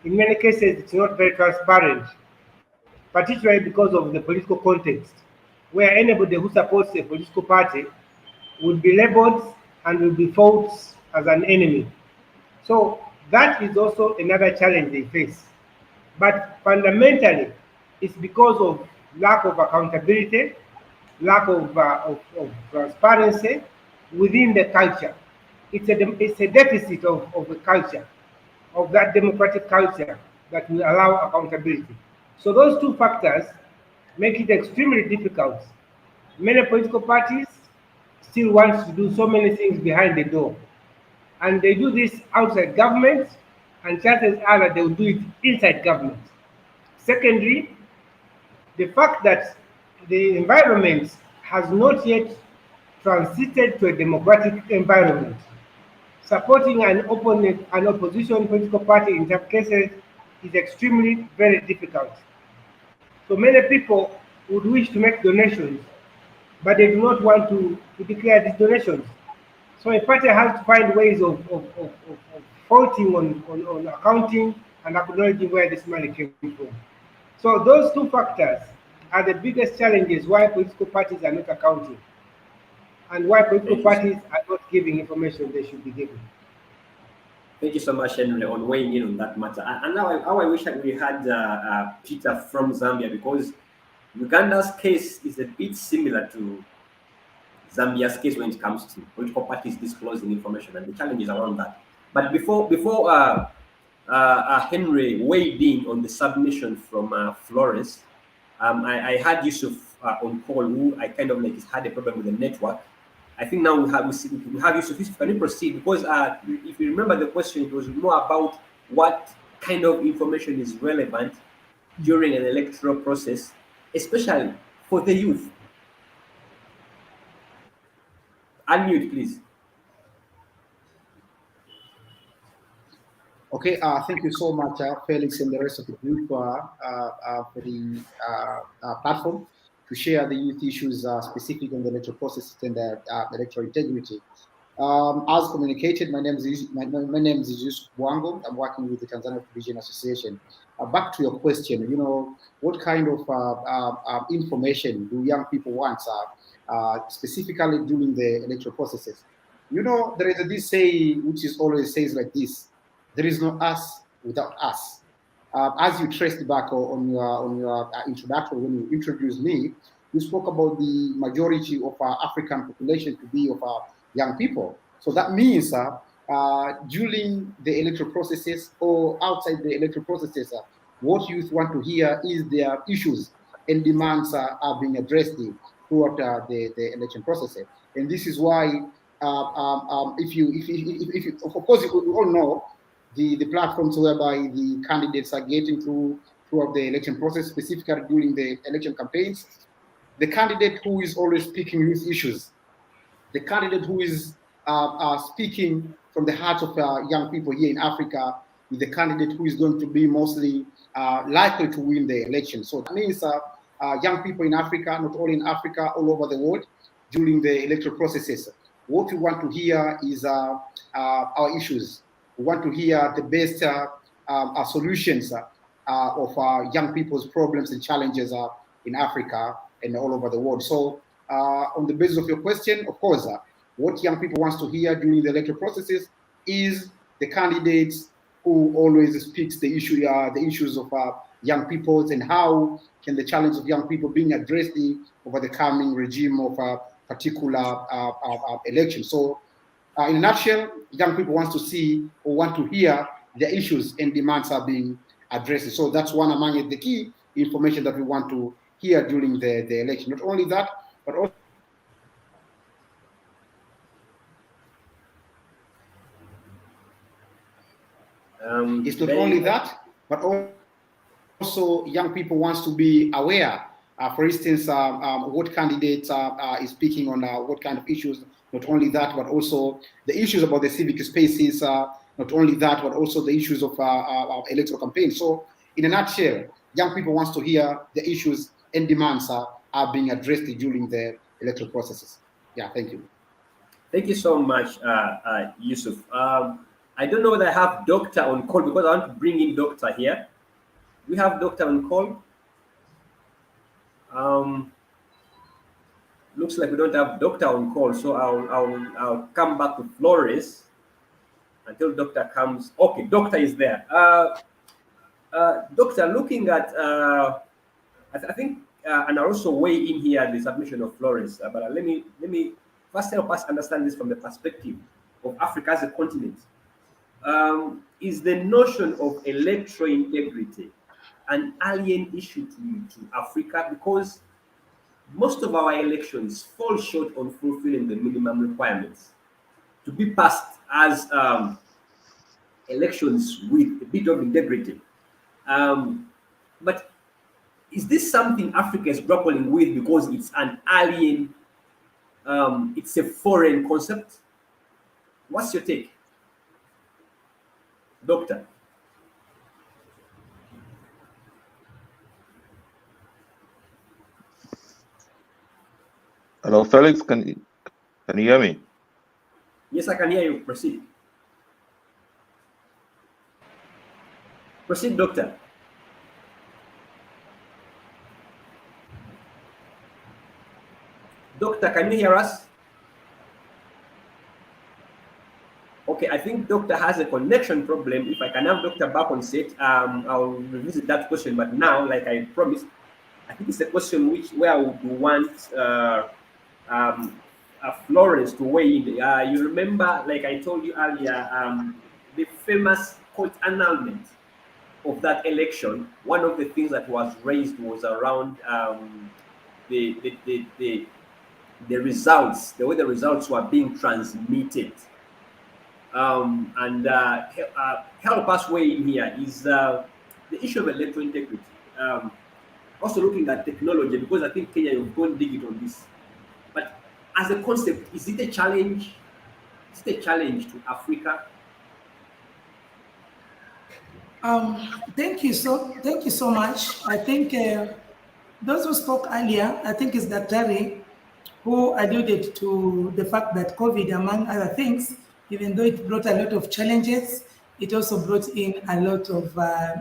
In many cases, it's not very transparent, particularly because of the political context, where anybody who supports a political party would be labeled and will be fought as an enemy. So that is also another challenge they face. But fundamentally, it's because of lack of accountability, lack of transparency within the culture. It's a deficit of the culture, of that democratic culture that will allow accountability. So those two factors make it extremely difficult. Many political parties still want to do so many things behind the door. And they do this outside government, and chances are that they will do it inside government. Secondly, the fact that the environment has not yet transited to a democratic environment. supporting an opponent, an opposition political party in some cases is extremely very difficult. So many people would wish to make donations, but they do not want to declare these donations. So a party has to find ways of faulting on accounting and acknowledging where this money came from. So those two factors are the biggest challenges why political parties are not accounting and why political parties are not giving information they should be giving. Thank you so much, Henry, on weighing in on that matter. And now I wish that we had Peter from Zambia, because Uganda's case is a bit similar to Zambia's case when it comes to political parties disclosing information and the challenges around that. But before Henry weighed in on the submission from Florence, I had Yusuf on call, who I kind of like had a problem with the network. I think now we have Yusuf. Yusuf, can you proceed? Because if you remember the question, it was more about what kind of information is relevant during an electoral process, especially for the youth. Unmute, please. Okay, thank you so much, Felix, and the rest of the group for the platform to share the youth issues specific on the electoral process and the electoral integrity. As communicated, my name is Yusuf Bwango. I'm working with the Tanzania Provision Association. Back to your question, what kind of information do young people want, specifically during the electoral processes? There is this saying which is always says like this: there is no us without us. As you traced back on your introduction, when you introduced me, you spoke about the majority of our African population to be of our young people. So that means during the electoral processes or outside the electoral processes, what youth want to hear is their issues and demands are being addressed throughout the election process. And this is why, if you, of course, you all know the platforms whereby the candidates are getting throughout the election process, specifically during the election campaigns. The candidate who is always speaking youth issues, the candidate who is speaking from the heart of young people here in Africa, is the candidate who is going to be mostly likely to win the election. So that means young people in Africa, not only in Africa, all over the world, during the electoral processes, what we want to hear is our issues. We want to hear the best solutions of young people's problems and challenges in Africa and all over the world. So on the basis of your question, of course, what young people want to hear during the electoral processes is the candidates who always speaks the issues of young people and how can the challenge of young people being addressed over the coming regime of a particular election. So in a nutshell, young people want to see or want to hear the issues and demands are being addressed. So that's one among the key information that we want to hear during the election. Not only that, but also it's not only that, but also young people wants to be aware. For instance, what candidate is speaking on what kind of issues. Not only that, but also the issues about the civic spaces. Not only that, but also the issues of electoral campaign. So, in a nutshell, young people wants to hear the issues and demands are being addressed during the electoral processes. Yeah, thank you. Thank you so much, Yusuf. I don't know whether I have Doctor on call, because I want to bring in Doctor here. We have Doctor on call. Looks like we don't have Doctor on call, so I'll come back to Flores until Doctor comes. Okay, Doctor is there. Doctor, looking at, I think, and I also weigh in here the submission of Flores. But let me first help us understand this from the perspective of Africa as a continent. Is the notion of electoral integrity an alien issue to Africa? Because most of our elections fall short on fulfilling the minimum requirements to be passed as elections with a bit of integrity. But is this something Africa is grappling with because it's an alien, it's a foreign concept? What's your take? Doctor. Hello, Felix. Can you hear me? Yes, I can hear you. Proceed. Proceed, Doctor. Doctor, can you hear us? Okay, I think Doctor has a connection problem. If I can have Doctor back on set, I'll revisit that question. But now, like I promised, I think it's a question where I would want Florence to weigh in. You remember, like I told you earlier, the famous court annulment of that election. One of the things that was raised was around the results, the way the results were being transmitted. Help us weigh in here is the issue of electoral integrity. Also looking at technology, because I think Kenya, you've gone dig it on this. But as a concept, is it a challenge? Is it a challenge to Africa? Thank you so much. I think those who spoke earlier, I think it's Daktari who alluded to the fact that COVID, among other things, even though it brought a lot of challenges, it also brought in a lot of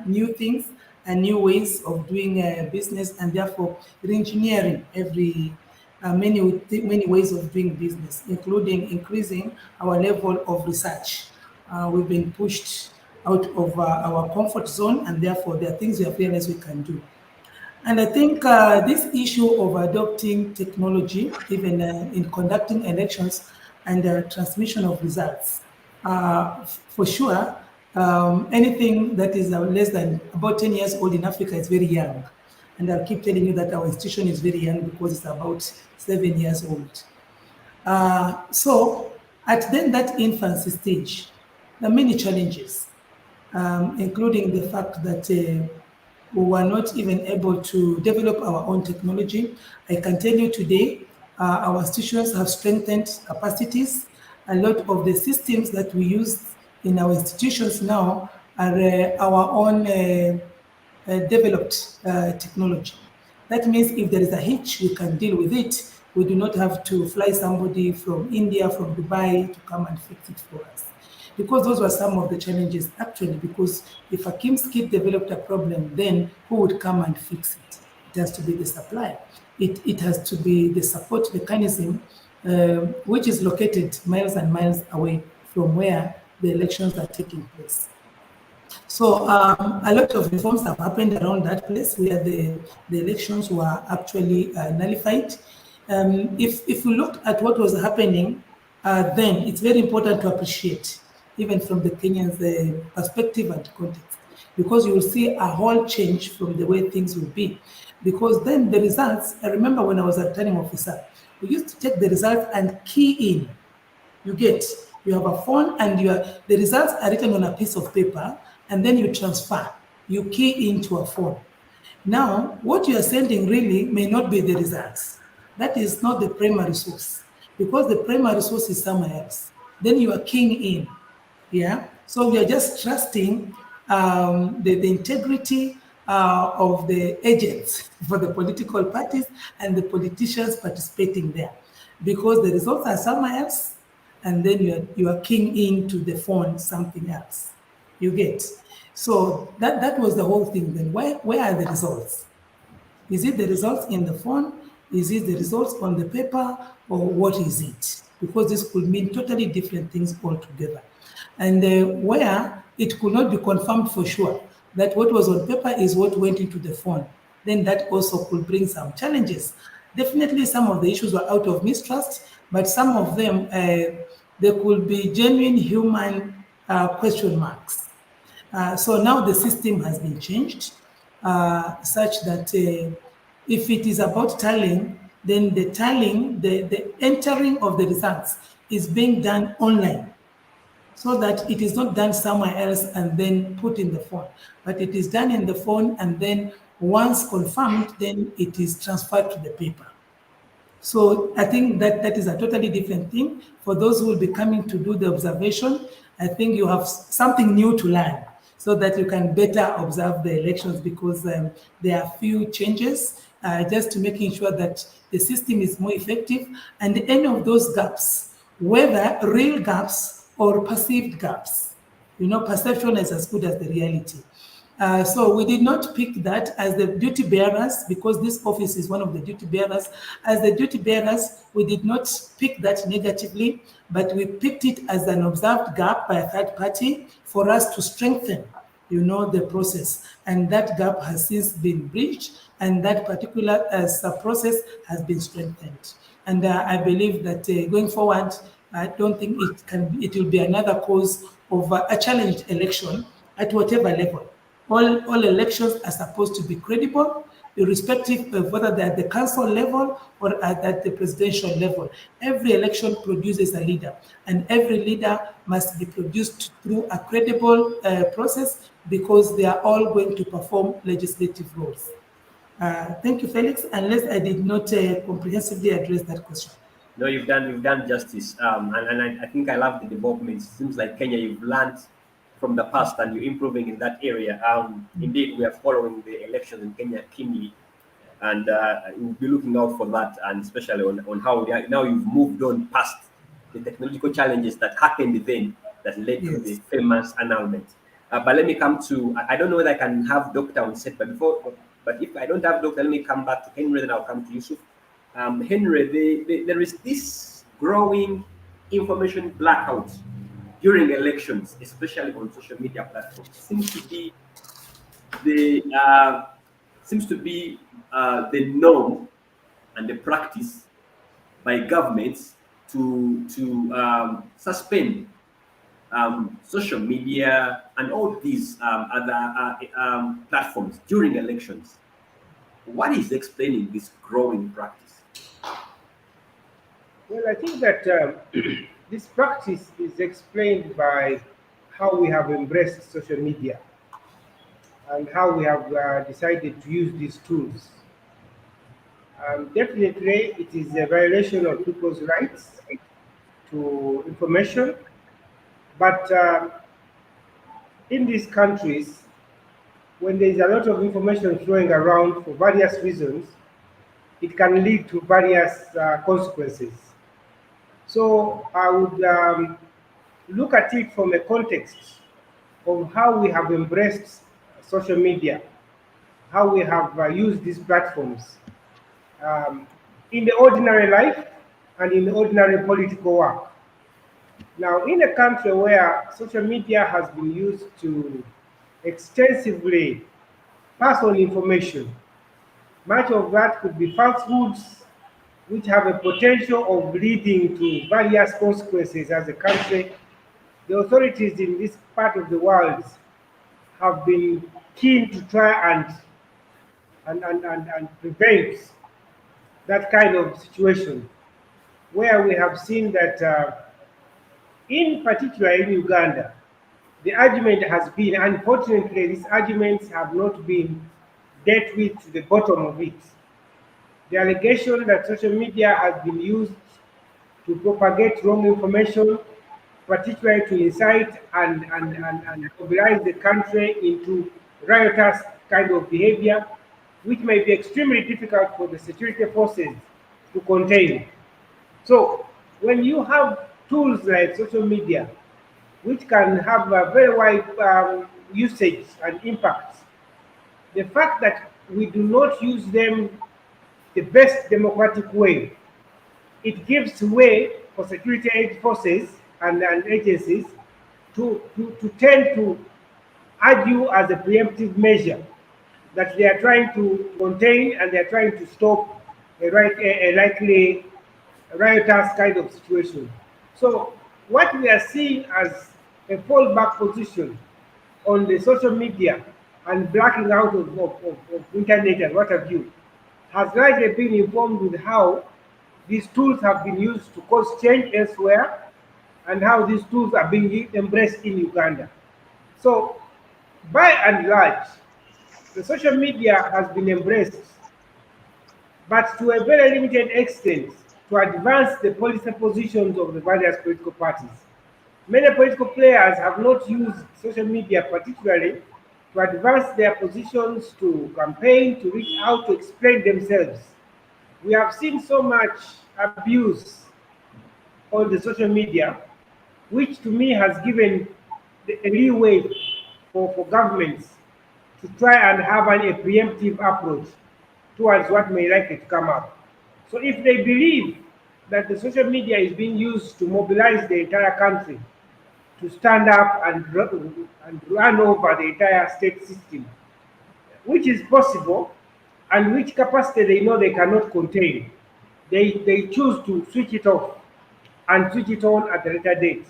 new things and new ways of doing business, and therefore re-engineering many ways of doing business, including increasing our level of research. We've been pushed out of our comfort zone, and therefore there are things we have realized we can do. And I think this issue of adopting technology, even in conducting elections and transmission of results, for sure, anything that is less than about 10 years old in Africa is very young. And I'll keep telling you that our institution is very young because it's about 7 years old. So at then that infancy stage, there are many challenges, including the fact that we were not even able to develop our own technology. I can tell you today, our institutions have strengthened capacities. A lot of the systems that we use in our institutions now are our own developed technology. That means if there is a hitch, we can deal with it. We do not have to fly somebody from India, from Dubai to come and fix it for us. Because those were some of the challenges, actually, because if a Kim's kit developed a problem, then who would come and fix it? It has to be the supplier. It has to be the support mechanism, which is located miles and miles away from where the elections are taking place. So a lot of reforms have happened around that place where the elections were actually nullified. If we looked at what was happening, then it's very important to appreciate, even from the Kenyans' perspective and context, because you will see a whole change from the way things will be. Because then the results, I remember when I was a returning officer, we used to take the results and key in. You have a phone and the results are written on a piece of paper, and then you transfer, you key into a phone. Now, what you are sending really may not be the results. That is not the primary source, because the primary source is somewhere else. Then you are keying in, yeah? So we are just trusting the integrity of the agents for the political parties and the politicians participating there, because the results are somewhere else, and then you are keying into the phone something else. You get? So that was the whole thing. Then where are the results? Is it the results in the phone? Is it the results on the paper? Or what is it? Because this could mean totally different things altogether. And where it could not be confirmed for sure that what was on paper is what went into the phone, then that also could bring some challenges. Definitely some of the issues were out of mistrust, but some of them, there could be genuine human question marks. So now the system has been changed such that if it is about tallying, then the tallying, the entering of the results is being done online, so that it is not done somewhere else and then put in the phone, but it is done in the phone, and then once confirmed, then it is transferred to the paper. So I think that is a totally different thing for those who will be coming to do the observation. I think you have something new to learn so that you can better observe the elections, because there are few changes just to making sure that the system is more effective, and any of those gaps, whether real gaps or perceived gaps, perception is as good as the reality. So we did not pick that as the duty bearers, because this office is one of the duty bearers. As the duty bearers, we did not pick that negatively, but we picked it as an observed gap by a third party for us to strengthen, the process. And that gap has since been breached, and that particular process has been strengthened. And I believe that going forward, I don't think it will be another cause of a challenged election at whatever level. All elections are supposed to be credible, irrespective of whether they're at the council level or at the presidential level. Every election produces a leader, and every leader must be produced through a credible process, because they are all going to perform legislative roles. Thank you, Felix, unless I did not comprehensively address that question. No, you've done justice, and I think I love the developments. It seems like Kenya, you've learned from the past and you're improving in that area. Indeed, we are following the elections in Kenya keenly, and we'll be looking out for that, and especially on how now you've moved on past the technological challenges that happened then that led to the Yes. famous annulment. But let me come to, I don't know whether I can have Doctor on set, but if I don't have Doctor, let me come back to Henry, then I'll come to Yusuf. Henry, there is this growing information blackout during elections, especially on social media platforms. The seems to be the norm and the practice by governments to suspend social media and all these other platforms during elections. What is explaining this growing practice? Well, I think that this practice is explained by how we have embraced social media and how we have decided to use these tools. Definitely, it is a violation of people's rights to information, but in these countries, when there is a lot of information flowing around for various reasons, it can lead to various consequences. So I would look at it from a context of how we have embraced social media, how we have used these platforms um, in the ordinary life and in the ordinary political work. Now, in a country where social media has been used to extensively pass on information, much of that could be falsehoods, which have a potential of leading to various consequences as a country. The authorities in this part of the world have been keen to try and prevent that kind of situation, where we have seen that, in particular in Uganda, the argument has been, unfortunately, these arguments have not been dealt with to the bottom of it. The allegation that social media has been used to propagate wrong information, particularly to incite and mobilize the country into riotous kind of behavior, which may be extremely difficult for the security forces to contain. So, when you have tools like social media, which can have a very wide usage and impact, the fact that we do not use them the best democratic way, it gives way for security aid forces and agencies to tend to argue as a preemptive measure that they are trying to contain and they are trying to stop a likely riotous kind of situation. So what we are seeing as a fallback position on the social media and blacking out of internet and what have you has largely been informed with how these tools have been used to cause change elsewhere and how these tools are being embraced in Uganda. So, by and large, the social media has been embraced, but to a very limited extent to advance the policy positions of the various political parties. Many political players have not used social media particularly to advance their positions, to campaign, to reach out, to explain themselves. We have seen so much abuse on the social media, which to me has given a leeway for governments to try and have a preemptive approach towards what may likely to come up. So if they believe that the social media is being used to mobilize the entire country to stand up and run over the entire state system, which is possible, and which capacity they know they cannot contain, they choose to switch it off and switch it on at a later date.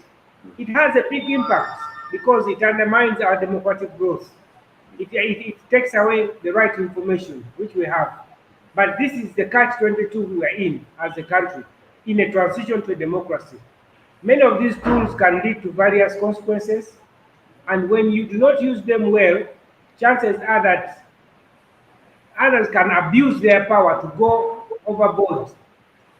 It has a big impact because it undermines our democratic growth. It takes away the right to information, which we have. But this is the catch-22 we are in as a country, in a transition to a democracy. Many of these tools can lead to various consequences, and when you do not use them well, chances are that others can abuse their power to go overboard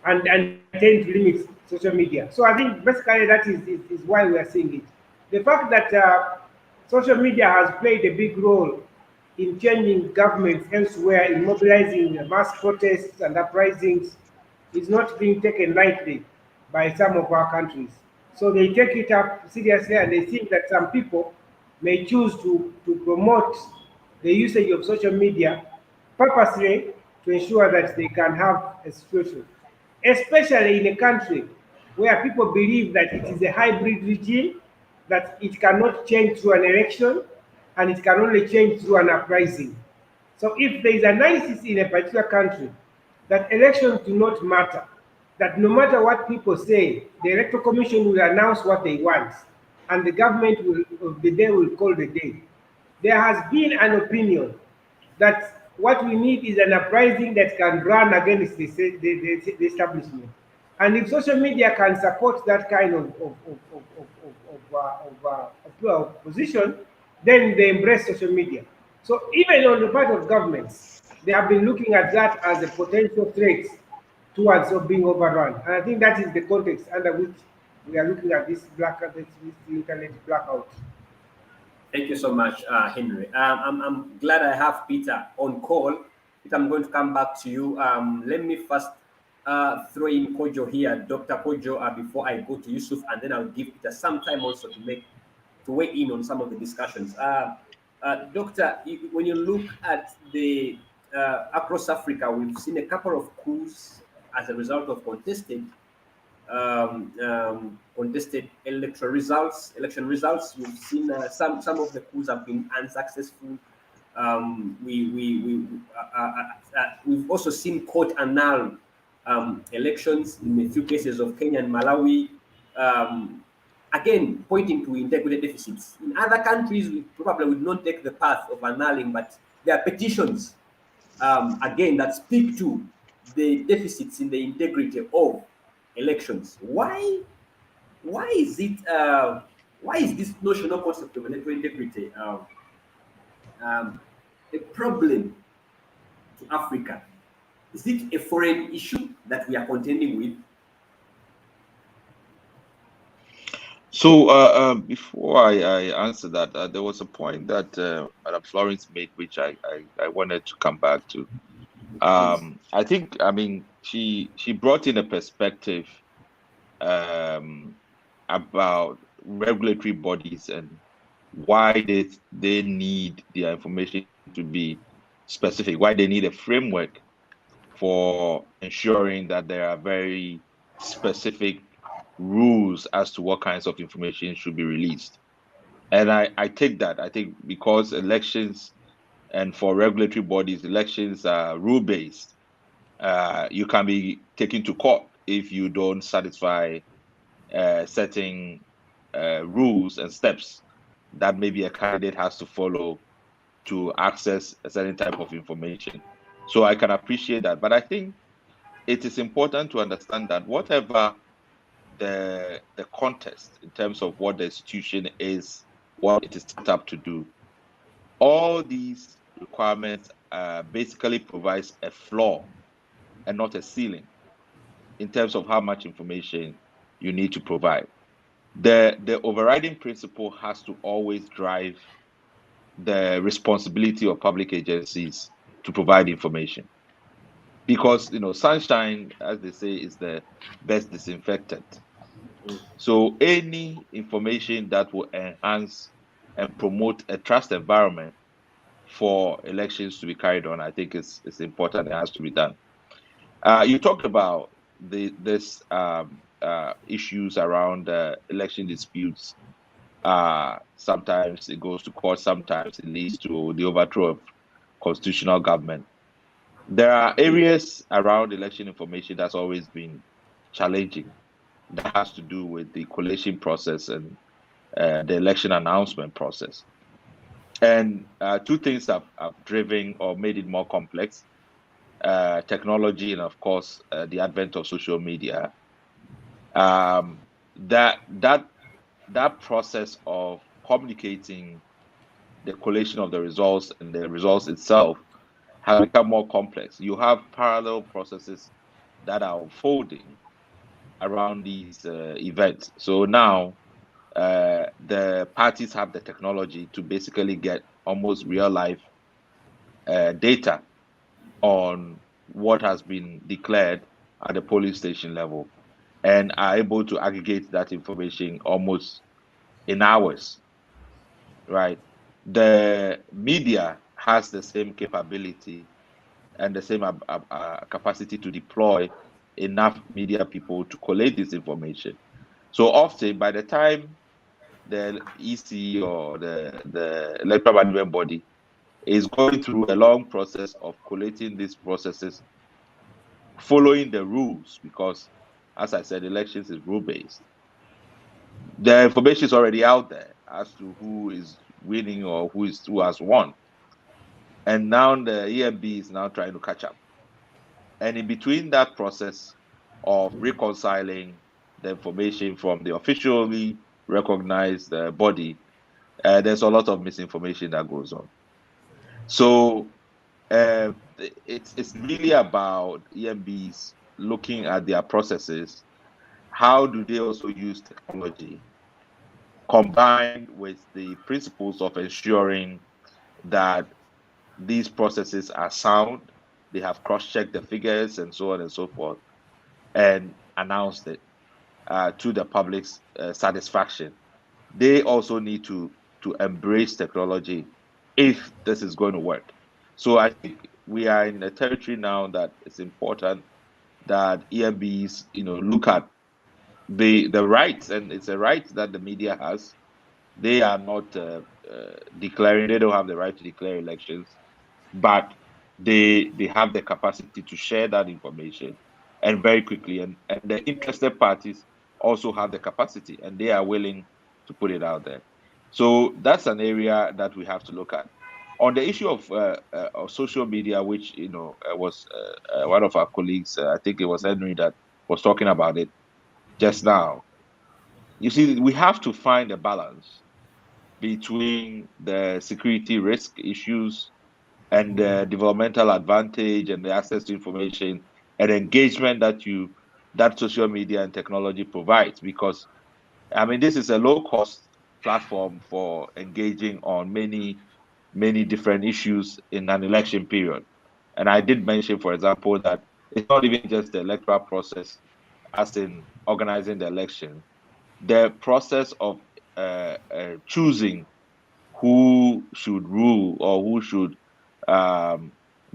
and tend to limit social media. So I think basically that is why we are seeing it. The fact that social media has played a big role in changing governments elsewhere, in mobilizing mass protests and uprisings, is not being taken lightly by some of our countries. So they take it up seriously, and they think that some people may choose to promote the usage of social media purposely to ensure that they can have a situation, especially in a country where people believe that it is a hybrid regime, that it cannot change through an election and it can only change through an uprising. So if there is analysis in a particular country that elections do not matter, that no matter what people say, the electoral commission will announce what they want, and the government will, of the day will call the day. There has been an opinion that what we need is an uprising that can run against the establishment. And if social media can support that kind of position, then they embrace social media. So even on the part of governments, they have been looking at that as a potential threat towards being overrun. And I think that is the context under which we are looking at this internet blackout. Thank you so much, Henry. I'm glad I have Peter on call. Peter, I'm going to come back to you. Let me first throw in Kojo here, Dr. Kojo, before I go to Yusuf, and then I'll give Peter some time also to weigh in on some of the discussions. Doctor, when you look at the across Africa, we've seen a couple of coups as a result of contested election results. We've seen some of the coups have been unsuccessful. We've also seen court annulled elections in a few cases of Kenya and Malawi. Again, pointing to integrity deficits. In other countries, we probably would not take the path of annulling, but there are petitions, again, that speak to the deficits in the integrity of elections. Why is it? Why is this notional concept of electoral integrity a problem to Africa? Is it a foreign issue that we are contending with? So before I answer that, there was a point that Madam Florence made, which I wanted to come back to. I think, I mean, she brought in a perspective about regulatory bodies and why they need their information to be specific, why they need a framework for ensuring that there are very specific rules as to what kinds of information should be released. And I take that. I think because elections and for regulatory bodies, elections are rule-based. You can be taken to court if you don't satisfy certain rules and steps that maybe a candidate has to follow to access a certain type of information. So I can appreciate that. But I think it is important to understand that whatever the context in terms of what the institution is, what it is set up to do, all these requirements basically provides a floor and not a ceiling in terms of how much information you need to provide. the overriding principle has to always drive the responsibility of public agencies to provide information, because sunshine, as they say, is the best disinfectant. So any information that will enhance and promote a trust environment for elections to be carried on, I think it's important. It has to be done. You talked about this issues around election disputes. Sometimes it goes to court, sometimes it leads to the overthrow of constitutional government. There are areas around election information that's always been challenging. That has to do with the collation process and the election announcement process. And two things have driven or made it more complex: technology and, of course, the advent of social media. That process of communicating the collation of the results and the results itself has become more complex. You have parallel processes that are unfolding around these events. So now the parties have the technology to basically get almost real life data on what has been declared at the polling station level, and are able to aggregate that information almost in hours, right? The media has the same capability and the same capacity to deploy enough media people to collate this information. So often, by the time the EC or the electoral management body is going through a long process of collating these processes, following the rules, because, as I said, elections is rule-based, the information is already out there as to who is winning or who has won. And now the EMB is now trying to catch up. And in between that process of reconciling the information from the officially recognized body, there's a lot of misinformation that goes on. So it's really about EMBs looking at their processes. How do they also use technology combined with the principles of ensuring that these processes are sound, they have cross-checked the figures and so on and so forth, and announced it to the public's satisfaction. They also need to embrace technology if this is going to work. So I think we are in a territory now that it's important that EMBs, look at the rights, and it's a right that the media has. They are not declaring; they don't have the right to declare elections, but they have the capacity to share that information, and very quickly. And the interested parties also have the capacity, and they are willing to put it out there. So that's an area that we have to look at. On the issue of social media, which was one of our colleagues, I think it was Henry, that was talking about it just now. You see, we have to find a balance between the security risk issues and the developmental advantage and the access to information and engagement that social media and technology provides. Because this is a low-cost platform for engaging on many different issues in an election period. And I did mention, for example, that it's not even just the electoral process, as in organizing the election. The process of choosing who should rule or who should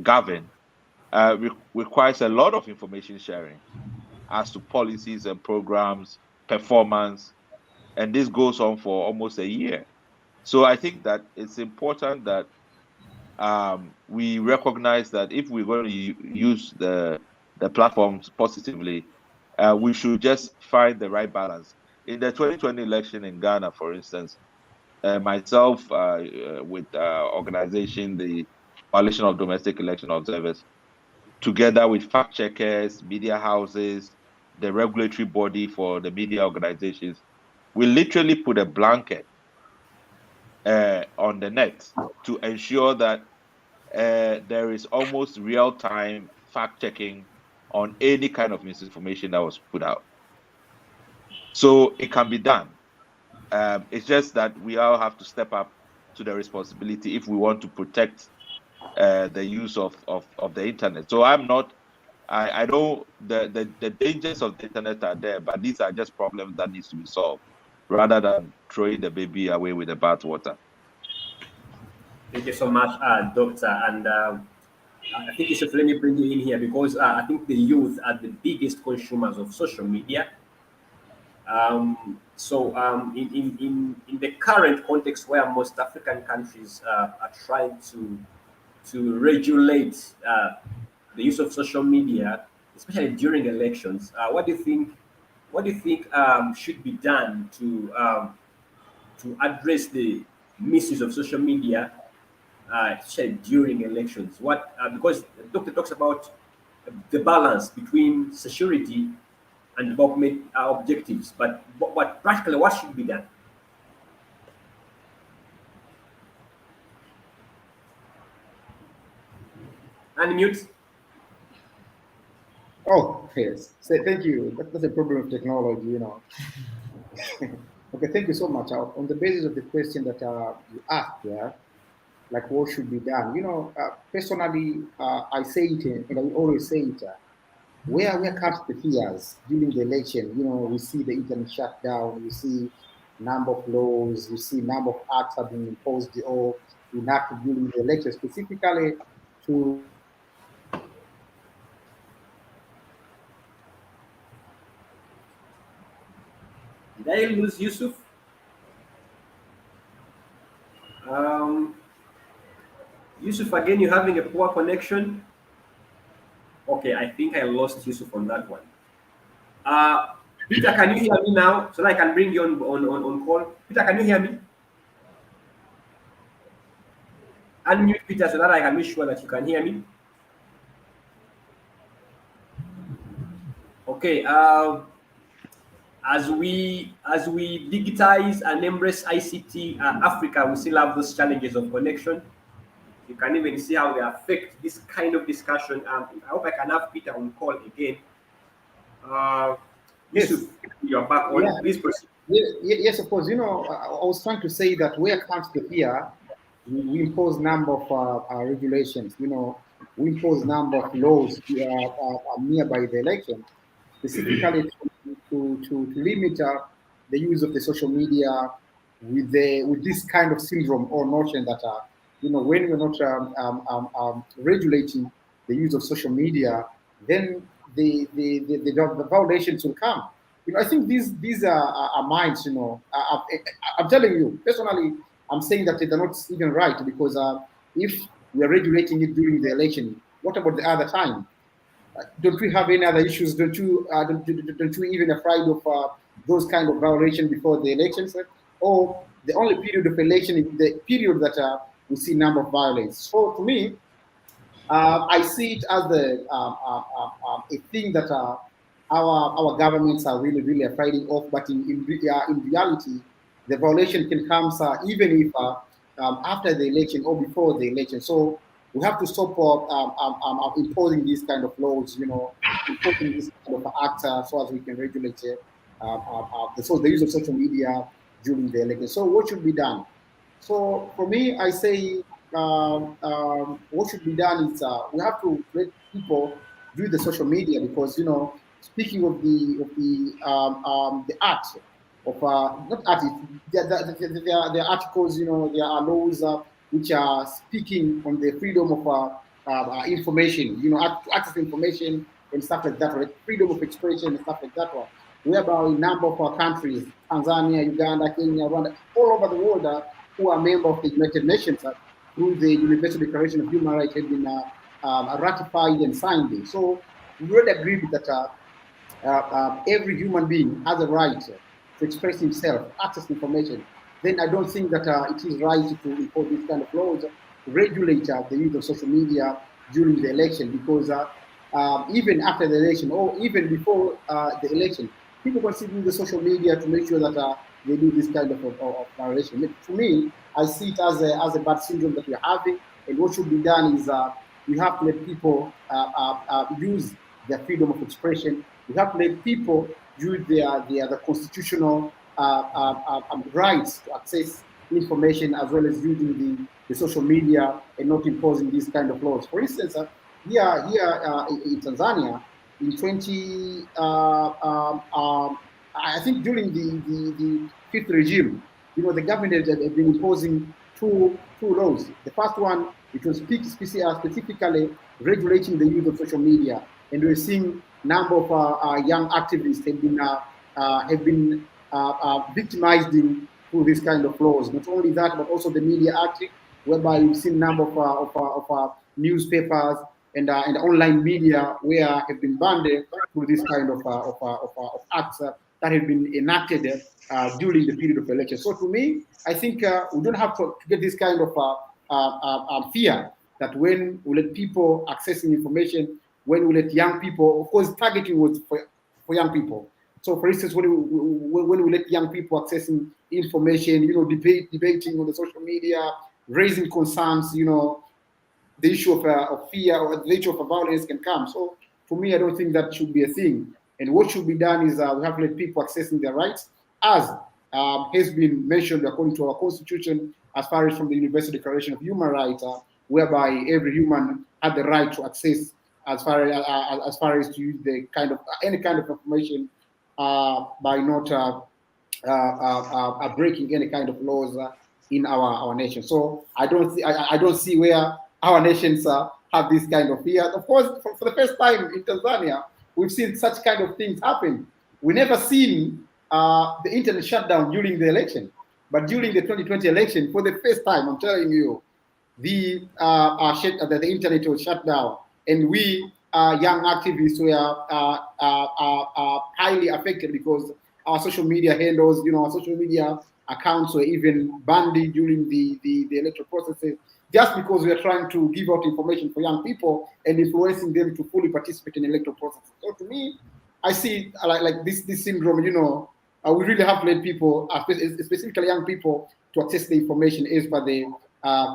govern requires a lot of information sharing as to policies and programs, performance, and this goes on for almost a year. So I think that it's important that we recognize that if we're going to use the platforms positively, we should just find the right balance. In the 2020 election in Ghana, for instance, myself with organization, the Coalition of Domestic Election Observers, together with fact checkers, media houses, the regulatory body for the media organizations, we literally put a blanket on the net to ensure that there is almost real-time fact-checking on any kind of misinformation that was put out. So it can be done. It's just that we all have to step up to the responsibility if we want to protect the use of the internet. So I know the dangers of the internet are there, but these are just problems that needs to be solved rather than throwing the baby away with the bathwater. Thank you so much, Doctor. And I think Yusuf, let me bring you in here because I think the youth are the biggest consumers of social media. In the current context where most African countries are trying to regulate the use of social media, especially during elections, what do you think? What do you think should be done to address the misuse of social media, especially during elections? What because the doctor talks about the balance between security and development objectives, but what practically what should be done? Unmute. Oh, yes. So thank you. That's a problem of technology, you know. Okay, thank you so much. On the basis of the question that you asked, yeah, like what should be done, you know, personally, I say it, and I always say it, where comes the fears during the election, you know, we see the internet shut down, we see number of laws, we see number of acts have been imposed or enacted during the election, specifically to Did I lose Yusuf? Um, Yusuf, again, you're having a poor connection. Okay, I think I lost Yusuf on that one. Peter, can you hear me now? So that I can bring you on call. Peter, can you hear me? Unmute Peter so that I can make sure that you can hear me. Okay. As we digitize and embrace ICT, Africa, we still have those challenges of connection. You can even see how they affect this kind of discussion. I hope I can have Peter on call again. Yes. Yusuf, you're back on. Yeah. Please proceed. Yes, of course. You know, I was trying to say that where comes the fear, we impose number of regulations. You know, we impose number of laws nearby the election, specifically to limit the use of the social media with this kind of syndrome or notion that you know, when you're not regulating the use of social media, then the violations will come. You know, I think these are minds. You know, I'm telling you personally, I'm saying that they're not even right because if we are regulating it during the election, what about the other time? Don't we have any other issues? Don't you even afraid of those kind of violations before the elections? Or the only period of election is the period that we see number of violence. So to me, I see it as a thing that our governments are really afraid of. But in reality, the violation can come even if after the election or before the election. So we have to stop imposing these kind of laws, you know, imposing this kind of act so as we can regulate the use of social media during the election. So what should be done? So for me, I say what should be done is we have to let people do the social media because, you know, speaking of the art of not artists, there are articles, you know, there are laws which are speaking on the freedom of information, you know, to access information and stuff like that, right? Freedom of expression and stuff like that one. Whereby a number of our countries, Tanzania, Uganda, Kenya, Rwanda, all over the world, who are members of the United Nations through the Universal Declaration of Human Rights have been ratified and signed it. So we would agree that every human being has a right to express himself, access information. Then I don't think that it is right to impose this kind of laws to regulate the use of social media during the election because even after the election or even before the election, people can still use the social media to make sure that they do this kind of violation. For me, I see it as a bad syndrome that we're having, and what should be done is we have to let people use their freedom of expression. We have to let people use their constitutional rights to access information as well as using the social media and not imposing these kind of laws. For instance, here in Tanzania, in 20, I think during the fifth regime, the government had been imposing two laws. The first one, it was specifically regulating the use of social media, and we're seeing number of young activists have been victimized through this kind of laws. Not only that, but also the Media Act, whereby you've seen number of newspapers and online media where have been banned through this kind of acts that have been enacted during the period of election. So to me, I think we don't have to get this kind of fear that when we let people accessing information, when we let young people, of course, targeting was for young people. So, for instance, when we let young people accessing information, debating on the social media, raising concerns, the issue of fear or the issue of violence can come. So, for me, I don't think that should be a thing. And what should be done is we have to let people accessing their rights, as has been mentioned according to our constitution, as far as from the Universal Declaration of Human Rights, whereby every human had the right to access as far as to use the any kind of information by not breaking any kind of laws in our nation. So I don't see where our nations have this kind of fear. Of course, for the first time in Tanzania, we've seen such kind of things happen. We never seen the internet shut down during the election, but during the 2020 election, for the first time, I'm telling you, the internet was shut down, and we young activists were highly affected because our social media handles, our social media accounts were even banned during the electoral processes, just because we are trying to give out information for young people and influencing them to fully participate in electoral processes. So to me, I see like this syndrome, we really have to let people, specifically young people, to access the information as per the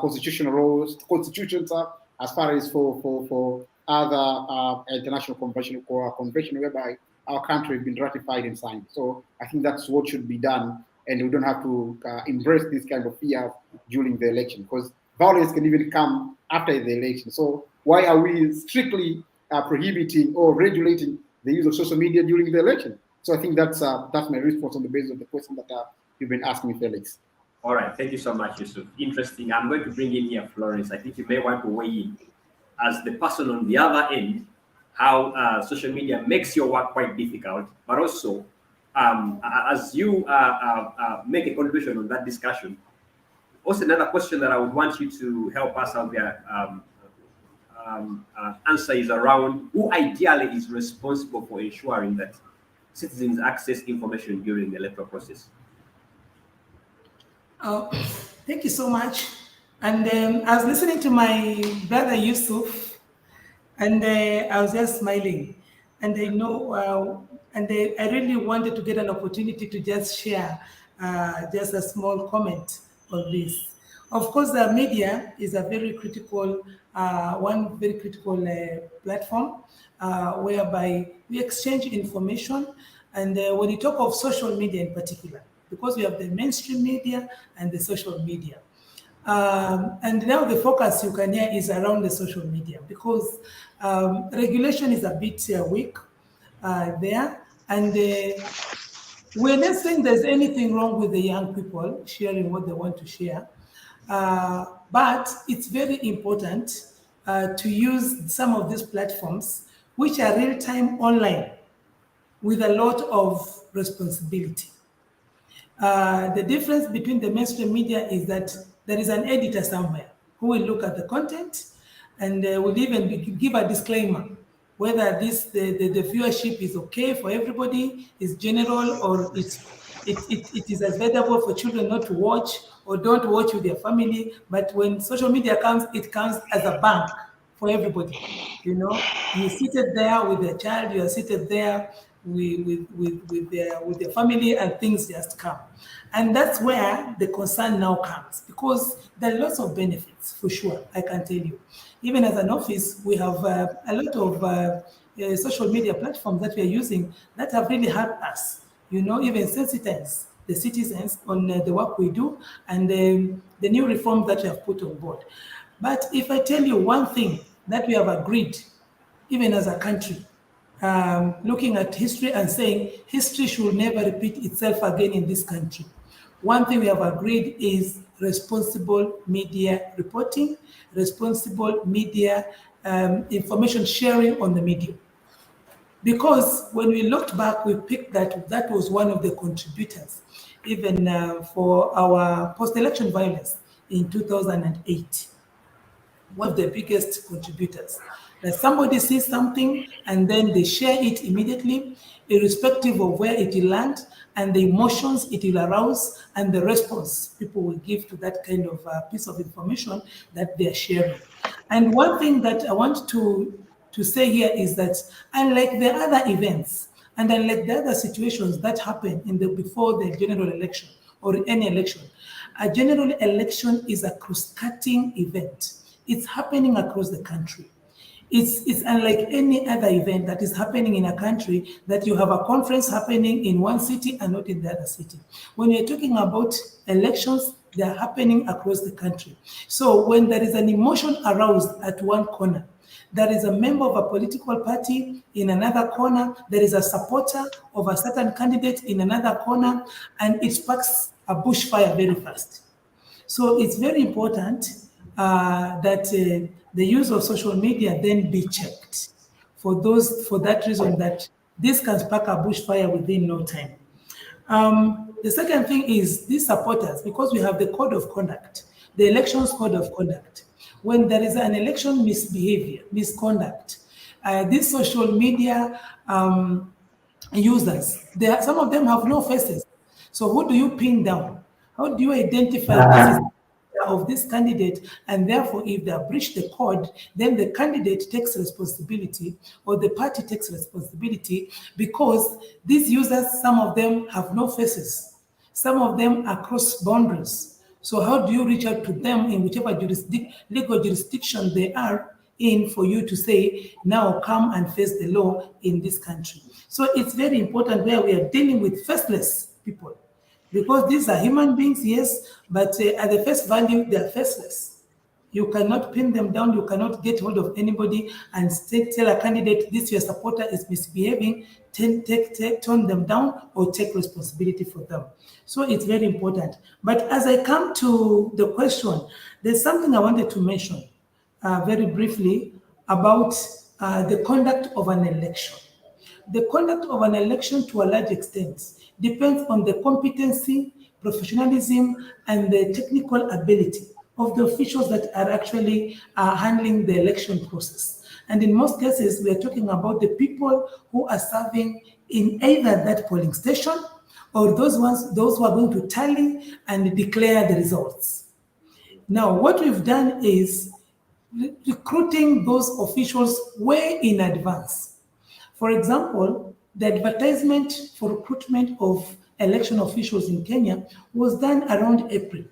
constitutions, as far as for other international convention whereby our country has been ratified and signed. So I think that's what should be done, and we don't have to embrace this kind of fear during the election, because violence can even come after the election. So why are we strictly prohibiting or regulating the use of social media during the election? So I think that's my response on the basis of the question that you've been asking me, Felix. All right, thank you so much, Yusuf. Interesting. I'm going to bring in here Florence. I think you may want to weigh in as the person on the other end, how social media makes your work quite difficult, but also as you make a contribution on that discussion. Also, another question that I would want you to help us out there answer is around who ideally is responsible for ensuring that citizens access information during the electoral process. Thank you so much. And I was listening to my brother Yusuf, and I was just smiling. And I know, I really wanted to get an opportunity to just share just a small comment on this. Of course, the media is a very critical, one very critical platform whereby we exchange information. And when you talk of social media in particular, because we have the mainstream media and the social media. And now the focus you can hear is around the social media, because regulation is a bit weak there. And we're not saying there's anything wrong with the young people sharing what they want to share. But it's very important to use some of these platforms, which are real-time online, with a lot of responsibility. The difference between the mainstream media is that there is an editor somewhere who will look at the content and will even give a disclaimer whether the viewership is okay for everybody, is general, or it is available for children not to watch, or don't watch with their family. But when social media comes, it comes as a bank for everybody. You're seated there with their child, you are seated there with their family, and things just come. And that's where the concern now comes, because there are lots of benefits, for sure, I can tell you. Even as an office, we have a lot of social media platforms that we are using that have really helped us, even sensitize the citizens on the work we do and the new reforms that we have put on board. But if I tell you one thing that we have agreed, even as a country, looking at history and saying history should never repeat itself again in this country. One thing we have agreed is responsible media reporting, responsible media information sharing on the media. Because when we looked back, we picked that was one of the contributors, even for our post-election violence in 2008. One of the biggest contributors. That somebody sees something and then they share it immediately, irrespective of where it will land and the emotions it will arouse and the response people will give to that kind of piece of information that they are sharing. And one thing that I want to say here is that unlike the other events and unlike the other situations that happen before the general election or any election, a general election is a cross-cutting event. It's happening across the country. It's unlike any other event that is happening in a country that you have a conference happening in one city and not in the other city. When you're talking about elections, they are happening across the country. So when there is an emotion aroused at one corner, there is a member of a political party in another corner, there is a supporter of a certain candidate in another corner, and it sparks a bushfire very fast. So it's very important that the use of social media then be checked for that reason that this can spark a bushfire within no time. The second thing is these supporters, because we have the code of conduct, the elections code of conduct. When there is an election misconduct, these social media users, some of them have no faces. So who do you pin down? How do you identify this is of this candidate, and therefore if they have breached the code, then the candidate takes responsibility or the party takes responsibility, because these users, some of them have no faces, some of them are cross boundaries. So how do you reach out to them in whichever legal jurisdiction they are in for you to say, now come and face the law in this country? So it's very important where we are dealing with faceless people. Because these are human beings, yes, but at the face value, they are faceless. You cannot pin them down. You cannot get hold of anybody and tell a candidate, this your supporter is misbehaving, turn them down or take responsibility for them. So it's very important. But as I come to the question, there's something I wanted to mention very briefly about the conduct of an election. The conduct of an election to a large extent depends on the competency, professionalism, and the technical ability of the officials that are actually handling the election process. And in most cases, we are talking about the people who are serving in either that polling station or those who are going to tally and declare the results. Now, what we've done is recruiting those officials way in advance. For example, the advertisement for recruitment of election officials in Kenya was done around April.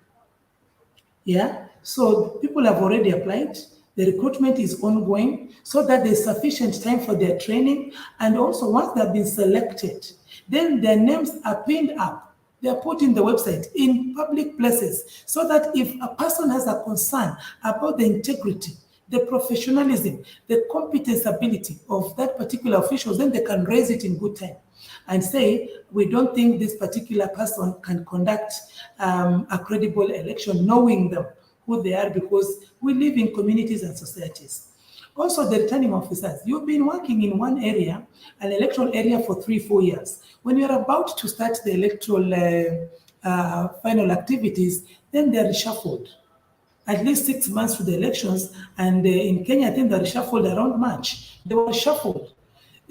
Yeah, so people have already applied. The recruitment is ongoing so that there's sufficient time for their training. And also once they've been selected, then their names are pinned up. They are put in the website in public places so that if a person has a concern about the integrity, the professionalism, the competence ability of that particular official, then they can raise it in good time and say, we don't think this particular person can conduct a credible election, knowing them, who they are, because we live in communities and societies. Also, the returning officers, you've been working in one area, an electoral area for 3-4 years. When you're about to start the electoral final activities, then they're reshuffled. At least 6 months to the elections, and in Kenya, I think they're reshuffled around March. They were reshuffled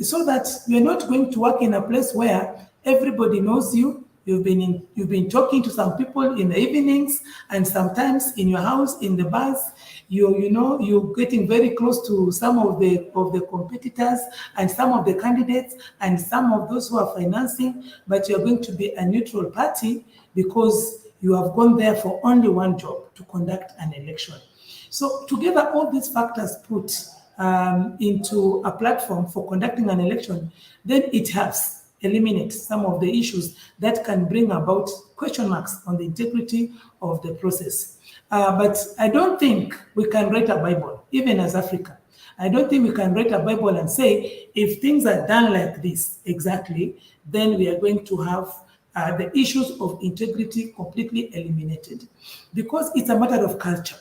so that you're not going to work in a place where everybody knows you. You've been talking to some people in the evenings, and sometimes in your house, in the bars. You're getting very close to some of the competitors and some of the candidates and some of those who are financing, but you're going to be a neutral party because you have gone there for only one job, to conduct an election. So together, all these factors put into a platform for conducting an election, then it helps eliminate some of the issues that can bring about question marks on the integrity of the process. But I don't think we can write a Bible, even as Africa. I don't think we can write a Bible and say, if things are done like this exactly, then we are going to have the issues of integrity completely eliminated. Because it's a matter of culture.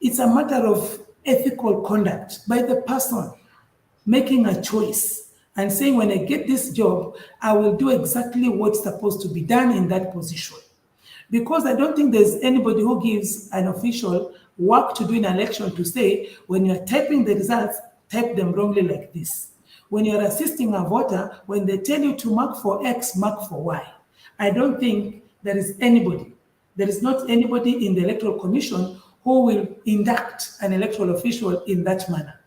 It's a matter of ethical conduct by the person making a choice and saying, when I get this job, I will do exactly what's supposed to be done in that position. Because I don't think there's anybody who gives an official work to do in an election to say, when you're typing the results, type them wrongly like this. When you're assisting a voter, when they tell you to mark for X, mark for Y. I don't think there is not anybody in the Electoral Commission who will induct an electoral official in that manner.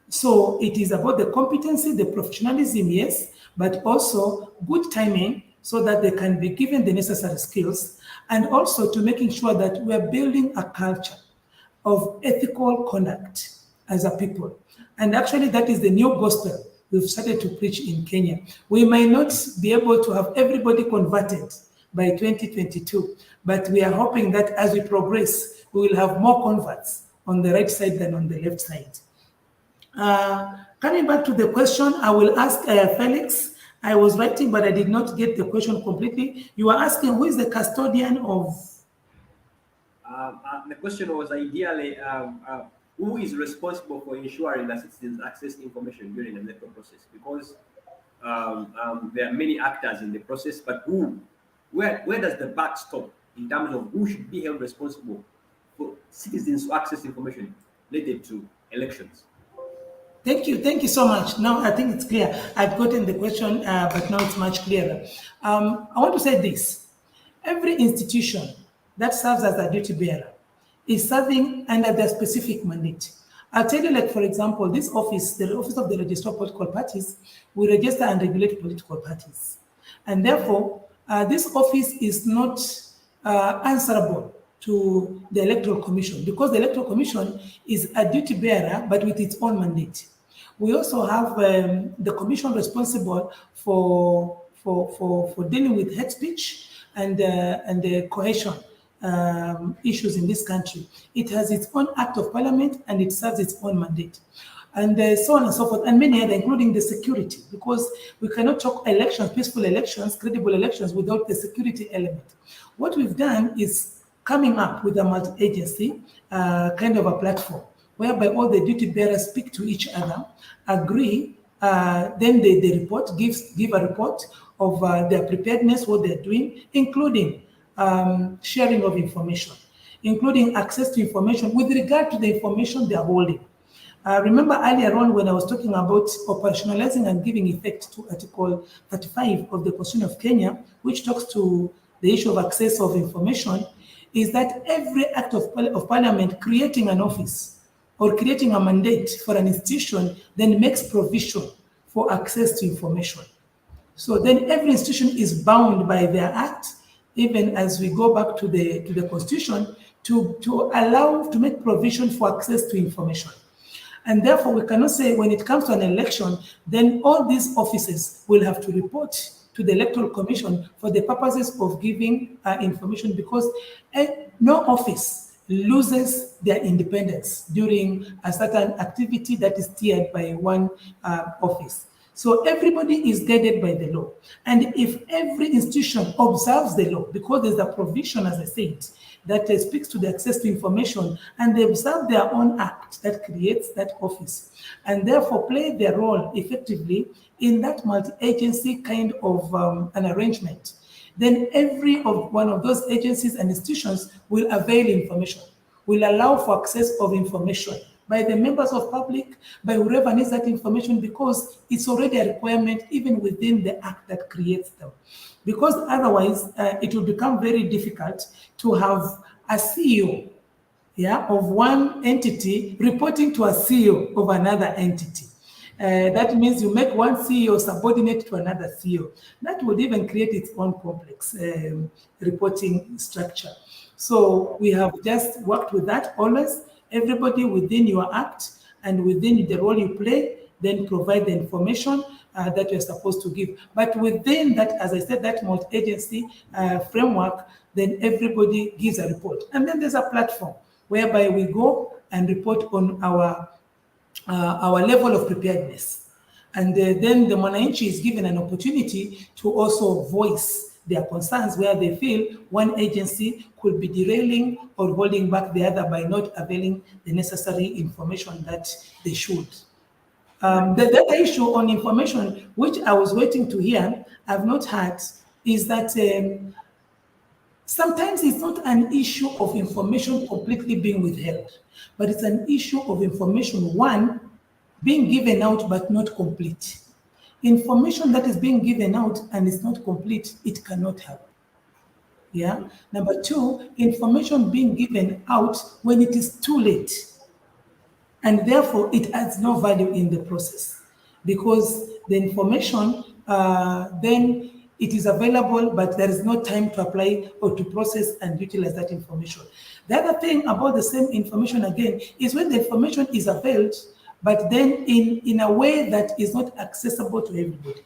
So it is about the competency, the professionalism, yes, but also good timing so that they can be given the necessary skills, and also to making sure that we are building a culture of ethical conduct as a people. And actually that is the new gospel we've started to preach in Kenya. We might not be able to have everybody converted by 2022, but we are hoping that as we progress, we will have more converts on the right side than on the left side. Coming back to the question, I will ask Felix. I was writing, but I did not get the question completely. You were asking who is the custodian of? The question was ideally, who is responsible for ensuring that citizens access information during the electoral process? Because there are many actors in the process, but where does the buck stop in terms of who should be held responsible for citizens to access information related to elections? Thank you so much. Now I think it's clear. I've gotten the question, but now it's much clearer. I want to say this. Every institution that serves as a duty bearer is serving under their specific mandate. I'll tell you, like, for example, this office, the Office of the Registrar of Political Parties, will register and regulate political parties. And therefore, this office is not answerable to the Electoral Commission, because the Electoral Commission is a duty bearer, but with its own mandate. We also have the commission responsible for dealing with hate speech and the cohesion issues in this country. It has its own act of parliament and it serves its own mandate. And so on and so forth, and many other, including the security, because we cannot talk elections, peaceful elections, credible elections without the security element. What we've done is coming up with a multi-agency kind of a platform whereby all the duty bearers speak to each other, agree, then they report, give a report of their preparedness, what they're doing, including sharing of information, including access to information with regard to the information they're holding. Remember earlier on when I was talking about operationalizing and giving effect to Article 35 of the Constitution of Kenya, which talks to the issue of access of information, is that every act of parliament creating an office or creating a mandate for an institution then makes provision for access to information. So then every institution is bound by their act, even as we go back to the Constitution, to allow, to make provision for access to information. And therefore, we cannot say when it comes to an election, then all these offices will have to report to the Electoral Commission for the purposes of giving information, because no office loses their independence during a certain activity that is steered by one office. So everybody is guided by the law. And if every institution observes the law, because there's a provision, as I said, that speaks to the access to information, and they observe their own act that creates that office, and therefore play their role effectively in that multi-agency kind of an arrangement, then every one of those agencies and institutions will avail information, will allow for access of information by the members of public, by whoever needs that information, because it's already a requirement even within the act that creates them. Because otherwise, it will become very difficult to have a CEO of one entity reporting to a CEO of another entity. That means you make one CEO subordinate to another CEO. That would even create its own complex reporting structure. So we have just worked with that always. Everybody within your act and within the role you play, then provide the information that you're supposed to give. But within that, as I said, that multi-agency framework, then everybody gives a report. And then there's a platform whereby we go and report on our level of preparedness. And then the Mwananchi is given an opportunity to also voice their concerns where they feel one agency could be derailing or holding back the other by not availing the necessary information that they should. The other issue on information, which I was waiting to hear, I've not had, is that sometimes it's not an issue of information completely being withheld, but it's an issue of information, one, being given out but not complete. Information that is being given out and is not complete, it cannot help. Yeah. Number two, information being given out when it is too late. And therefore, it adds no value in the process because the information then it is available, but there is no time to apply or to process and utilize that information. The other thing about the same information again is when the information is availed, but then in a way that is not accessible to everybody.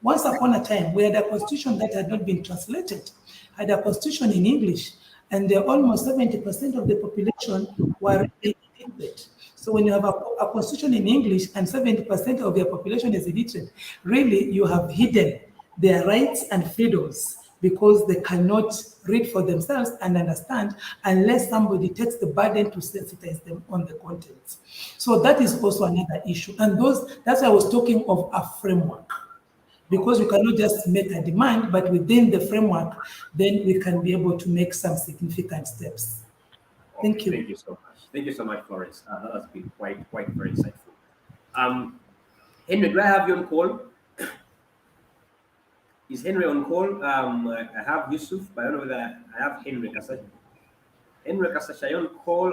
Once upon a time, we had a constitution that had not been translated, had a constitution in English, and almost 70% of the population were illiterate. So when you have a constitution in English and 70% of your population is illiterate, really you have hidden their rights and freedoms because they cannot read for themselves and understand unless somebody takes the burden to sensitize them on the contents. So that is also another issue. And that's why I was talking of a framework, because we cannot just make a demand, but within the framework, then we can be able to make some significant steps. Thank you. Thank you so much. Thank you so much, Florence. That has been quite very insightful. Henry, do I have you on call? Is Henry on call? I have Yusuf, but I don't know whether I have Henry Kasacha. Henry Kasacha on call.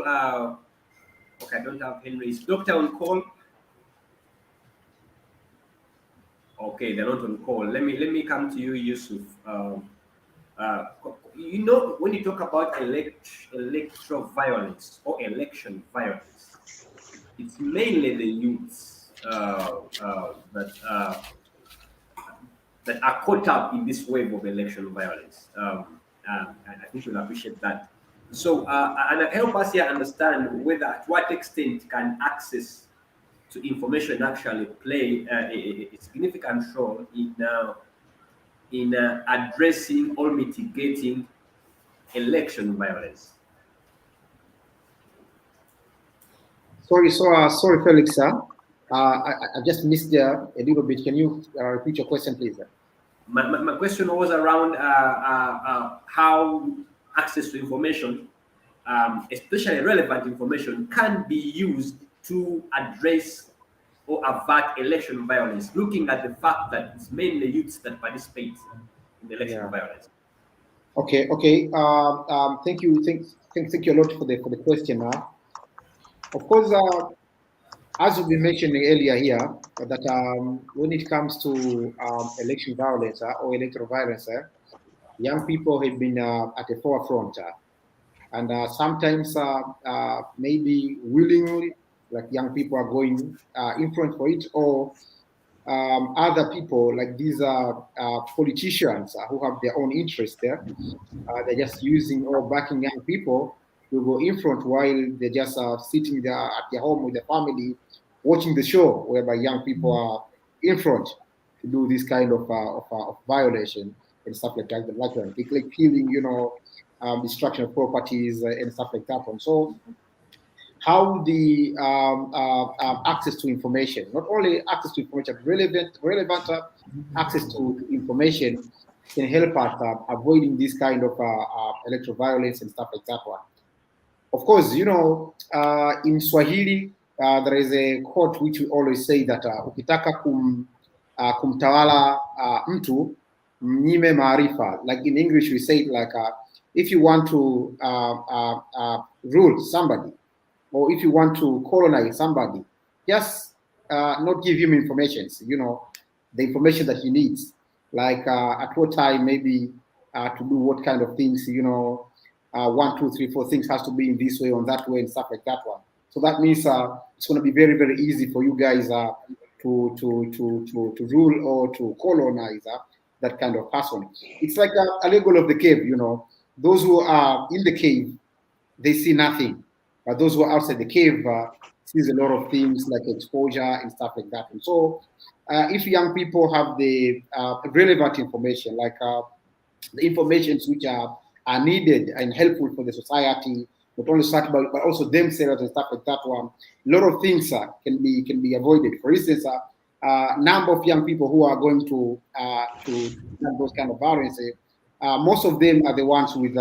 Okay, I don't have Henry. Is Doctor on call? Okay, they're not on call. Let me come to you, Yusuf. You know, when you talk about electoral violence or election violence, it's mainly the youths that are caught up in this wave of election violence. And I think you'll appreciate that. So, and help us here understand whether, to what extent can access to information actually play a significant role in addressing or mitigating election violence. Sorry, Felix. I just missed there a little bit. Can you repeat your question, please? My question was around how access to information, especially relevant information, can be used to address or avert election violence, looking at the fact that it's mainly youths that participate in election violence. Okay. Thank you a lot for the question. Of course, as we've been mentioning earlier here, that when it comes to election violence or electoral violence, young people have been at the forefront, and sometimes maybe willingly, like young people are going in front for it, or other people like these politicians who have their own interest there. They're just using or backing young people to go in front while they're just sitting there at their home with their family, watching the show, whereby young people are in front to do this kind of violation and stuff like that, like killing, destruction of properties and stuff like that. And so, how the access to information, not only access to information, relevant access to information can help us avoiding this kind of electoral violence and stuff like that one. Of course, in Swahili, there is a quote which we always say that ukitaka kumtawala mtu mnyime maarifa. Like in English, we say it like if you want to rule somebody, or if you want to colonize somebody, just not give him information, the information that he needs, like at what time, maybe to do what kind of things, 1, 2, 3, 4 things has to be in this way, on that way, and stuff like that one. So that means it's going to be very, very easy for you guys to rule or to colonize that kind of person. It's like a level of the cave, you know. Those who are in the cave, they see nothing. But those who are outside the cave sees a lot of things like exposure and stuff like that. And so if young people have the relevant information, like the information which are needed and helpful for the society, not only society but also themselves and stuff like that one, a lot of things can be avoided. For instance, number of young people who are going to those kind of violence, most of them are the ones with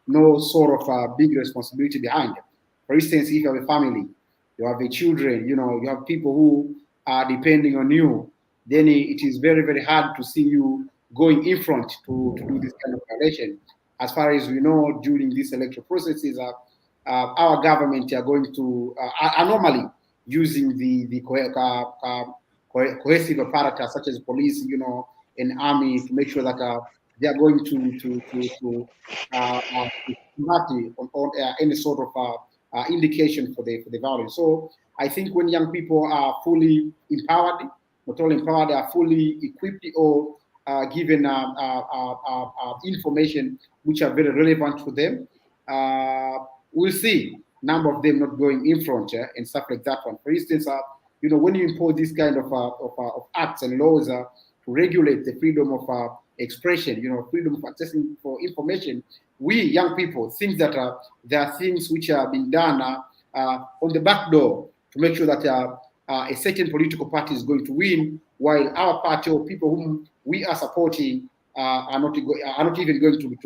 no sort of big responsibility behind them. For instance, if you have a family, you have a children, you know, you have people who are depending on you, then it is very, very hard to see you going in front to do this kind of violation. As far as we know, during these electoral processes, our government are going to are normally using the cohesive apparatus such as police, you know, and army to make sure that they are going to on any sort of indication for the violence. So I think when young people are fully empowered, not only empowered, they are fully equipped or given information which are very relevant to them, we'll see number of them not going in front and stuff like that one. For instance, you know, when you impose this kind of acts and laws to regulate the freedom of expression, you know, freedom of accessing for information, we young people think that there are things which are being done on the back door to make sure that a certain political party is going to win, while our party or people whom we are supporting are not even going to be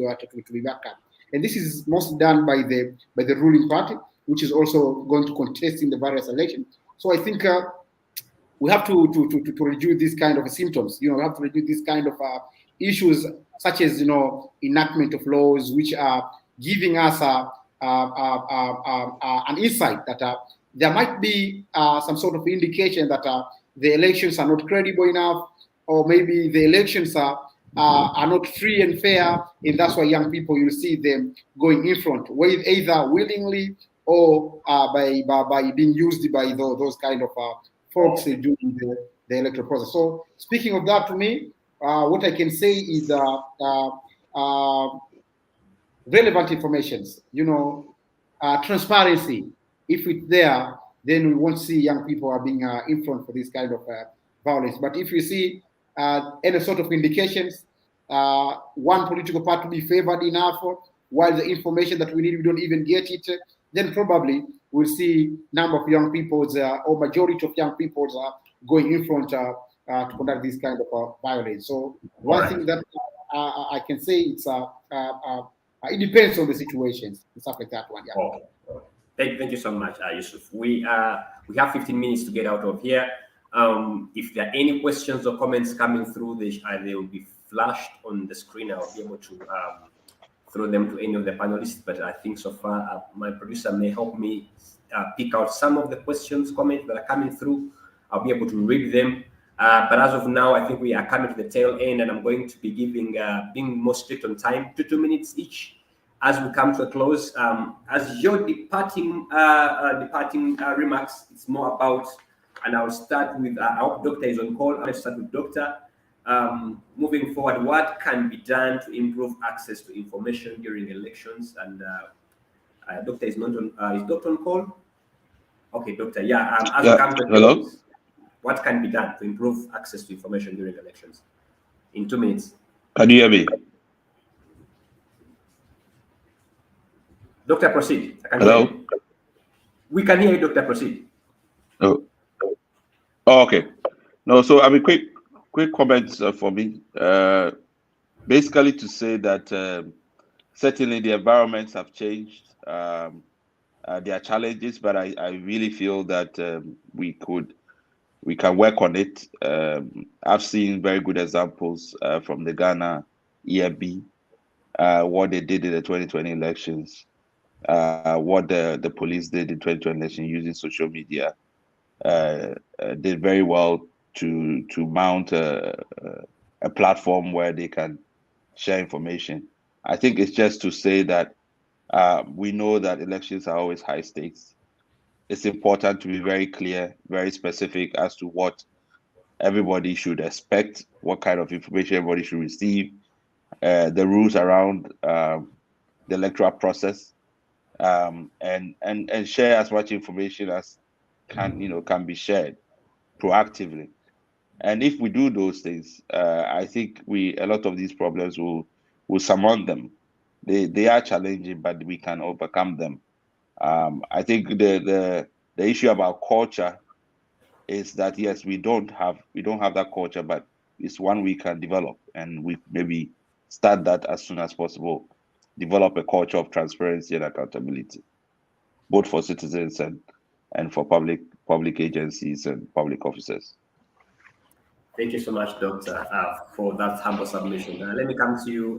backed up. And this is mostly done by the ruling party, which is also going to contest in the various elections. So I think we have to reduce these kind of symptoms. You know, we have to reduce these kind of issues, such as, you know, enactment of laws which are giving us an insight that there might be some sort of indication that the elections are not credible enough, or maybe the elections are not free and fair, and that's why young people, you see them going in front, either willingly or by being used by those kind of folks during the electoral process. So speaking of that, to me, what I can say is relevant informations, you know, transparency. If it's there, then we won't see young people are being in front for this kind of violence. But if you see any sort of indications, one political party to be favored enough, while the information that we need, we don't even get it, then probably we'll see number of young people or majority of young people going in front to conduct this kind of violence. So one thing that I can say, it's it depends on the situations and stuff like that one. Yeah. Okay. Thank you so much, Yusuf. We have 15 minutes to get out of here. If there are any questions or comments coming through, they will be flashed on the screen. I'll be able to throw them to any of the panelists. But I think so far, my producer may help me pick out some of the questions, comments that are coming through. I'll be able to read them. But as of now, I think we are coming to the tail end, and I'm going to be being more strict on time, 2 minutes each, as we come to a close. As your departing remarks, it's more about, and I'll start with, I hope Doctor is on call. I'll start with Doctor. Moving forward, what can be done to improve access to information during elections? And Doctor is not on. Is Doctor on call? Okay, Doctor. Yeah. As we come to hello. What can be done to improve access to information during elections? In 2 minutes. Can you hear me? Doctor, proceed. Hello? We can hear you, Doctor. Proceed. Oh, okay. No, so I mean, quick comments for me. Basically to say that certainly the environments have changed. There are challenges, but I really feel that we can work on it. I've seen very good examples from the Ghana EFB, what they did in the 2020 elections, what the police did in 2020 election using social media, did very well to mount a platform where they can share information. I think it's just to say that we know that elections are always high stakes. it's important to be very clear, very specific as to what everybody should expect, what kind of information everybody should receive, the rules around the electoral process, and share as much information as can be shared proactively. And if we do those things, I think a lot of these problems will surmount them. They are challenging, but we can overcome them. I think the issue about culture is that yes, we don't have that culture, but it's one we can develop, and we maybe start that as soon as possible. Develop a culture of transparency and accountability, both for citizens and for public agencies and public officers. Thank you so much, Doctor, for that humble submission. Let me come to you.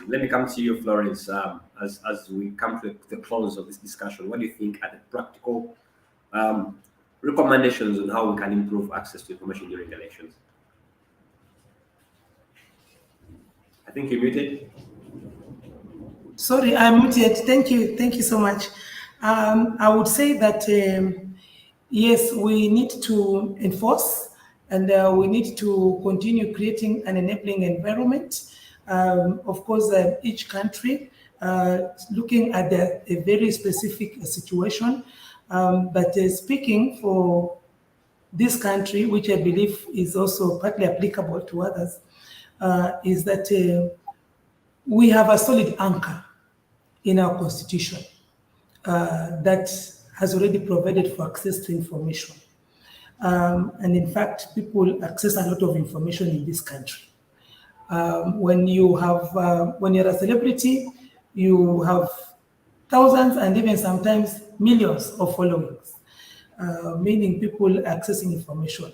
Let me come to you, Florence. As we come to the close of this discussion, what do you think are the practical recommendations on how we can improve access to information during elections? I think you're muted. Sorry, I'm muted. Thank you so much. I would say that yes, we need to enforce, and we need to continue creating an enabling environment. Of course, each country looking at a very specific situation, but speaking for this country, which I believe is also partly applicable to others, is that we have a solid anchor in our constitution that has already provided for access to information. And in fact, people access a lot of information in this country. When you're a celebrity, you have thousands and even sometimes millions of followings, meaning people accessing information.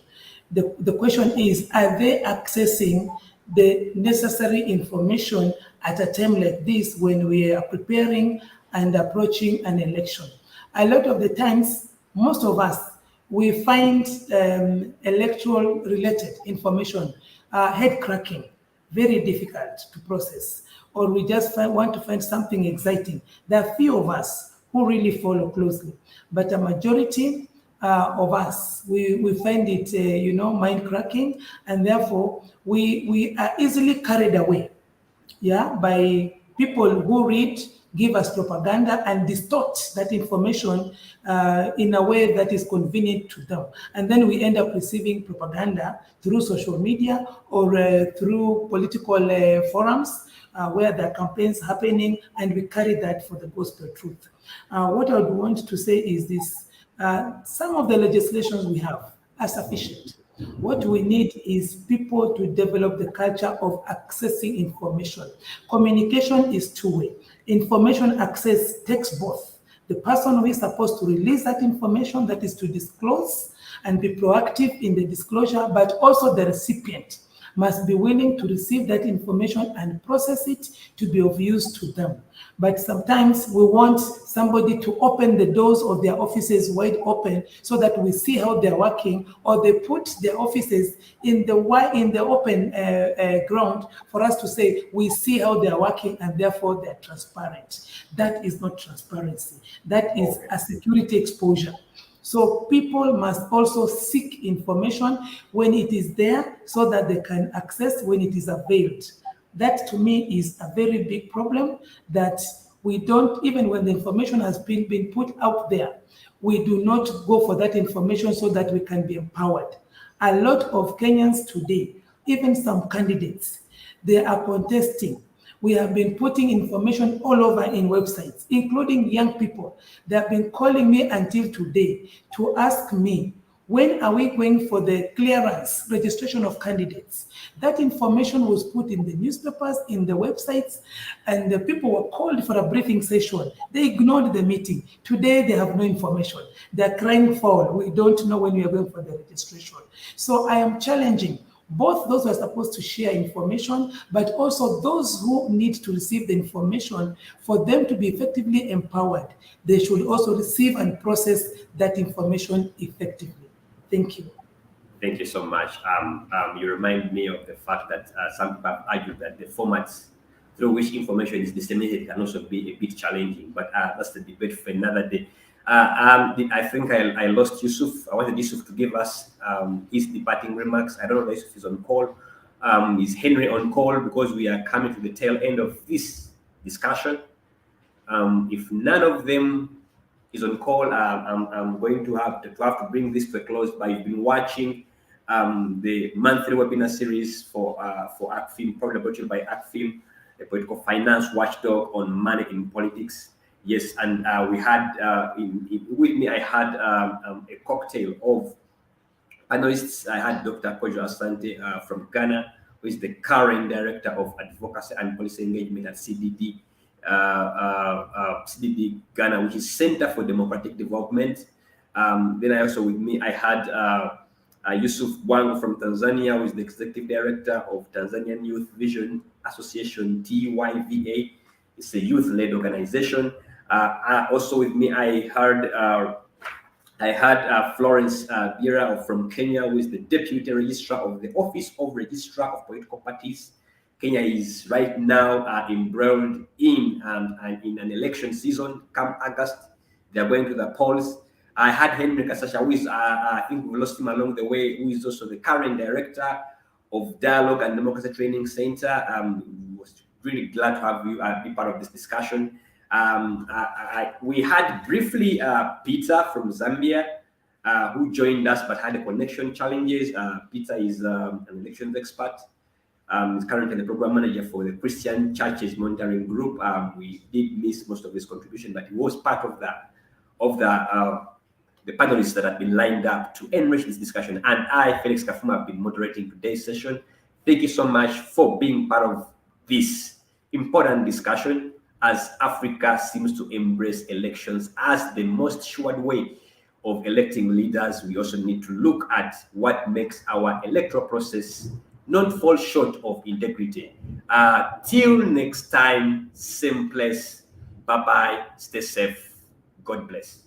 The question is, are they accessing the necessary information at a time like this when we are preparing and approaching an election? A lot of the times, most of us, we find electoral related information head cracking, very difficult to process, or we just want to find something exciting. There are few of us who really follow closely, but a majority of us, we find it, mind cracking, and therefore we are easily carried away, by people who read, give us propaganda, and distort that information in a way that is convenient to them. And then we end up receiving propaganda through social media or through political forums where there are campaigns happening, and we carry that for the gospel truth. What I would want to say is this. Some of the legislations we have are sufficient. What we need is people to develop the culture of accessing information. Communication is two-way. Information access takes both. The person who is supposed to release that information, that is to disclose and be proactive in the disclosure, but also the recipient must be willing to receive that information and process it to be of use to them. But sometimes we want somebody to open the doors of their offices wide open so that we see how they're working, or they put their offices in the open ground for us to say, we see how they're working and therefore they're transparent. That is not transparency. That is a security exposure. So people must also seek information when it is there so that they can access when it is availed. That to me is a very big problem, that we don't, even when the information has been put out there, we do not go for that information so that we can be empowered. A lot of Kenyans today, even some candidates, they are contesting. We have been putting information all over in websites, including young people. They have been calling me until today to ask me, when are we going for the clearance, registration of candidates? That information was put in the newspapers, in the websites, and the people were called for a briefing session. They ignored the meeting. Today, they have no information. They're crying foul. We don't know when we are going for the registration. So I am challenging both those who are supposed to share information, but also those who need to receive the information. For them to be effectively empowered, they should also receive and process that information effectively. Thank you. Thank you so much. You remind me of the fact that some people have argued that the formats through which information is disseminated can also be a bit challenging, but that's the debate for another day. I think I lost Yusuf. I wanted Yusuf to give us his departing remarks. I don't know if Yusuf is on call. Is Henry on call? Because we are coming to the tail end of this discussion. If none of them is on call, I'm going to have to bring this to a close. But you've been watching the monthly webinar series for ACFIM, probably brought to you by ACFIM, a political finance watchdog on money in politics. Yes, and we had with me, I had a cocktail of panelists. I had Dr. Kojo Asante from Ghana, who is the current Director of Advocacy and Policy Engagement at CDD. CDD Ghana, which is Center for Democratic Development. Then I also with me, I had Yusuf Wango from Tanzania, who is the Executive Director of Tanzanian Youth Vision Association, TYVA. It's a youth-led organization. Also with me, I had Florence Bira from Kenya, who is the Deputy Registrar of the Office of Registrar of Political Parties. Kenya is right now embroiled in an election season. Come August, they are going to the polls. I had Henry Kasasha, who is, I think we lost him along the way, who is also the current Director of Dialogue and Democracy Training Center. Was really glad to have you be part of this discussion. We had briefly Peter from Zambia, who joined us but had a connection challenges. Peter is an elections expert. He's currently the program manager for the Christian Churches Monitoring Group. We did miss most of his contribution, but he was part of the panelists that have been lined up to enrich this discussion. And I, Felix Kafuma, have been moderating today's session. Thank you so much for being part of this important discussion as Africa seems to embrace elections as the most assured way of electing leaders. We also need to look at what makes our electoral process not fall short of integrity. Till next time, same place. Bye-bye. Stay safe. God bless.